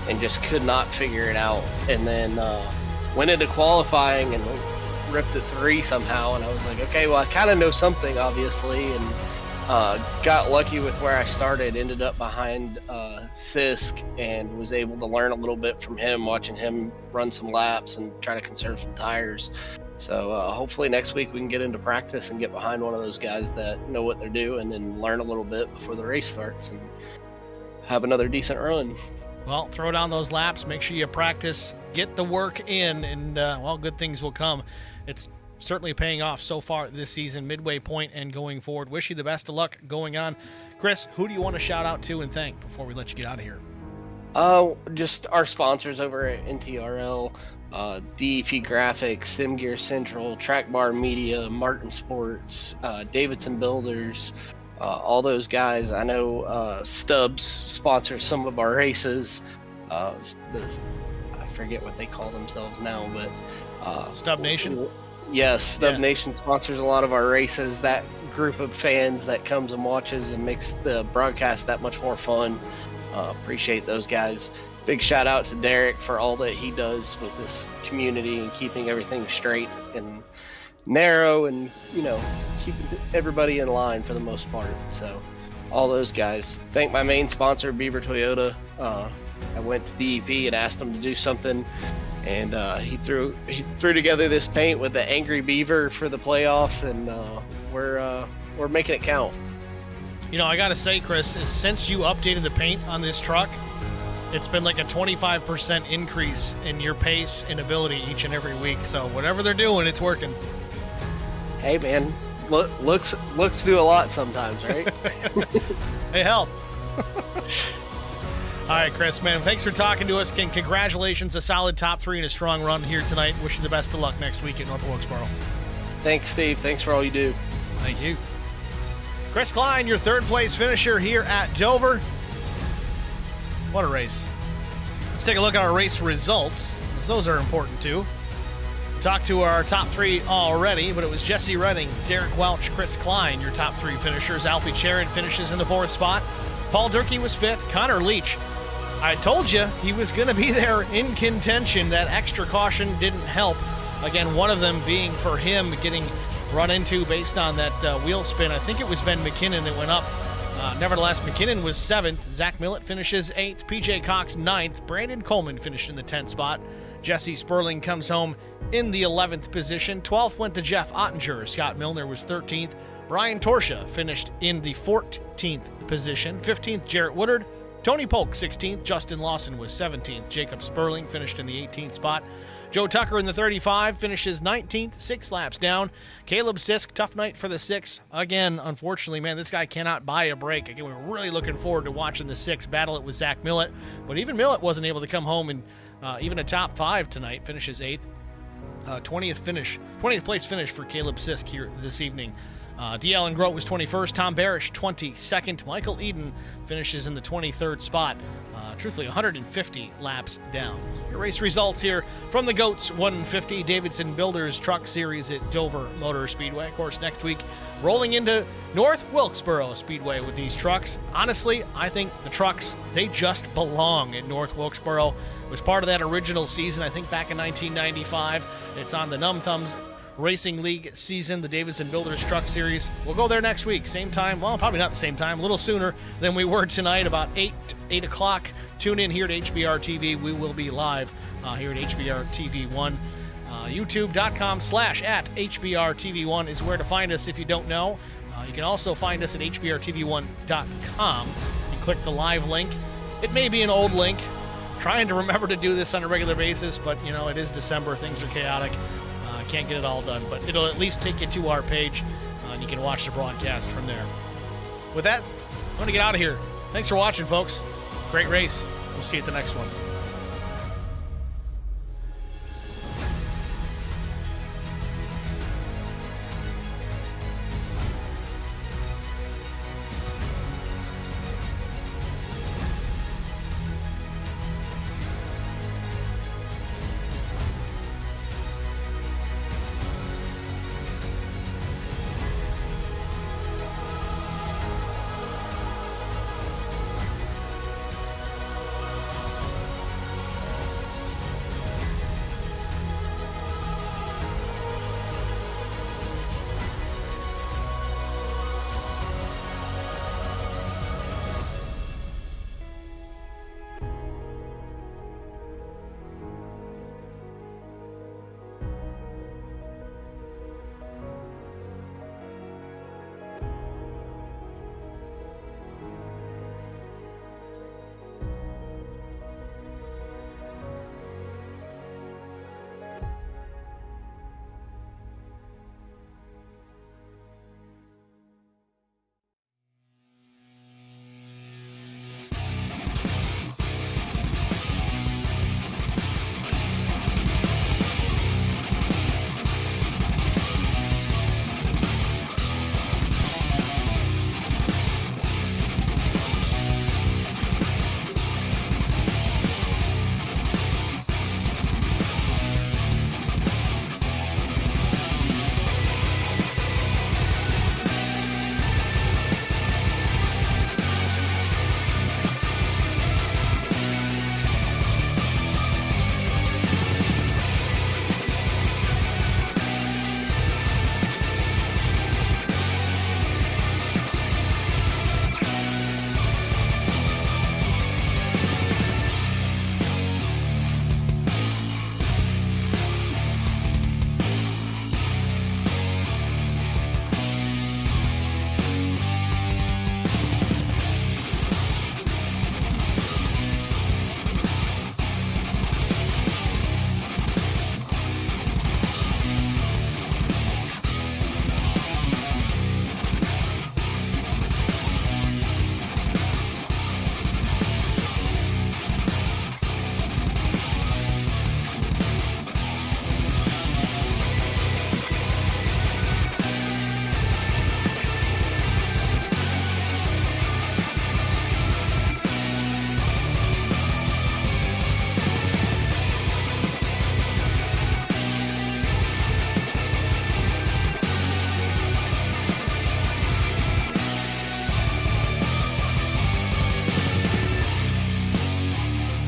and just could not figure it out. And then went into qualifying and ripped a 3 somehow. And I was like, okay, well, I kind of know something, obviously. And got lucky with where I started, ended up behind Sisk, and was able to learn a little bit from him, watching him run some laps and try to conserve some tires. So hopefully next week we can get into practice and get behind one of those guys that know what they're doing and learn a little bit before the race starts and have another decent run. Well, throw down those laps, make sure you practice, get the work in, and well, good things will come. It's certainly paying off so far this season, midway point and going forward. Wish you the best of luck going on. Chris, who do you want to shout out to and thank before we let you get out of here? Just our sponsors over at NTRL, DEP Graphics, Sim Gear Central, Track Bar Media, Martin Sports, Davidson Builders, all those guys. I know Stubbs sponsors some of our races. I forget what they call themselves now, but Stub Nation? Yes, Stub Nation sponsors a lot of our races. That group of fans that comes and watches and makes the broadcast that much more fun. Appreciate those guys. Big shout out to Derek for all that he does with this community and keeping everything straight and narrow and, keeping everybody in line for the most part. So all those guys. Thank my main sponsor, Beaver Toyota. I went to DEP and asked them to do something, and he threw together this paint with the Angry Beaver for the playoffs, and we're making it count. I gotta say, Chris, since you updated the paint on this truck, it's been like a 25% increase in your pace and ability each and every week. So whatever they're doing, it's working. Hey man, looks do a lot sometimes, right? They help. All right, Chris, man, thanks for talking to us. Congratulations, a solid top 3 and a strong run here tonight. Wish you the best of luck next week at North Wilkesboro. Thanks, Steve. Thanks for all you do. Thank you. Chris Klein, your third place finisher here at Dover. What a race. Let's take a look at our race results, because those are important too. Talked to our top 3 already, but it was Jesse Redding, Derek Welch, Chris Klein, your top 3 finishers. Alfie Charon finishes in the 4th spot. Paul Durkee was 5th. Connor Leach, I told you he was going to be there in contention. That extra caution didn't help. Again, one of them being for him getting run into based on that wheel spin. I think it was Ben McKinnon that went up. Nevertheless, McKinnon was 7th. Zach Millett finishes 8th. PJ Cox 9th. Brandon Coleman finished in the 10th spot. Jesse Sperling comes home in the 11th position. 12th went to Jeff Ottinger. Scott Milner was 13th. Brian Torsha finished in the 14th position. 15th, Jarrett Woodard. Tony Polk, 16th. Justin Lawson was 17th. Jacob Sperling finished in the 18th spot. Joe Tucker in the 35 finishes 19th, 6 laps down. Caleb Sisk, tough night for the 6. Again, unfortunately, man, this guy cannot buy a break. Again, we're really looking forward to watching the 6 battle it with Zach Millett. But even Millett wasn't able to come home in even a top 5 tonight. Finishes 8th. 20th place finish for Caleb Sisk here this evening. D. Allen Grote was 21st. Tom Barish, 22nd. Michael Eden finishes in the 23rd spot. Truthfully, 150 laps down. Your race results here from the GOATS 150 Davidson Builders Truck Series at Dover Motor Speedway. Of course, next week, rolling into North Wilkesboro Speedway with these trucks. Honestly, I think the trucks, they just belong at North Wilkesboro. It was part of that original season, I think, back in 1995. It's on the Numb Thumbs Racing League season, the Davidson Builders Truck Series. We'll go there next week, same time. Well, probably not the same time, a little sooner than we were tonight, about 8 o'clock. Tune in here to HBR TV. We will be live here at HBR TV 1. YouTube.com/@HBR TV 1 is where to find us if you don't know. You can also find us at HBRTV1.com. You click the live link. It may be an old link. Trying to remember to do this on a regular basis, but it is December. Things are chaotic. Can't get it all done, but it'll at least take you to our page, and you can watch the broadcast from there. With that, I'm going to get out of here. Thanks for watching, folks. Great race. We'll see you at the next one.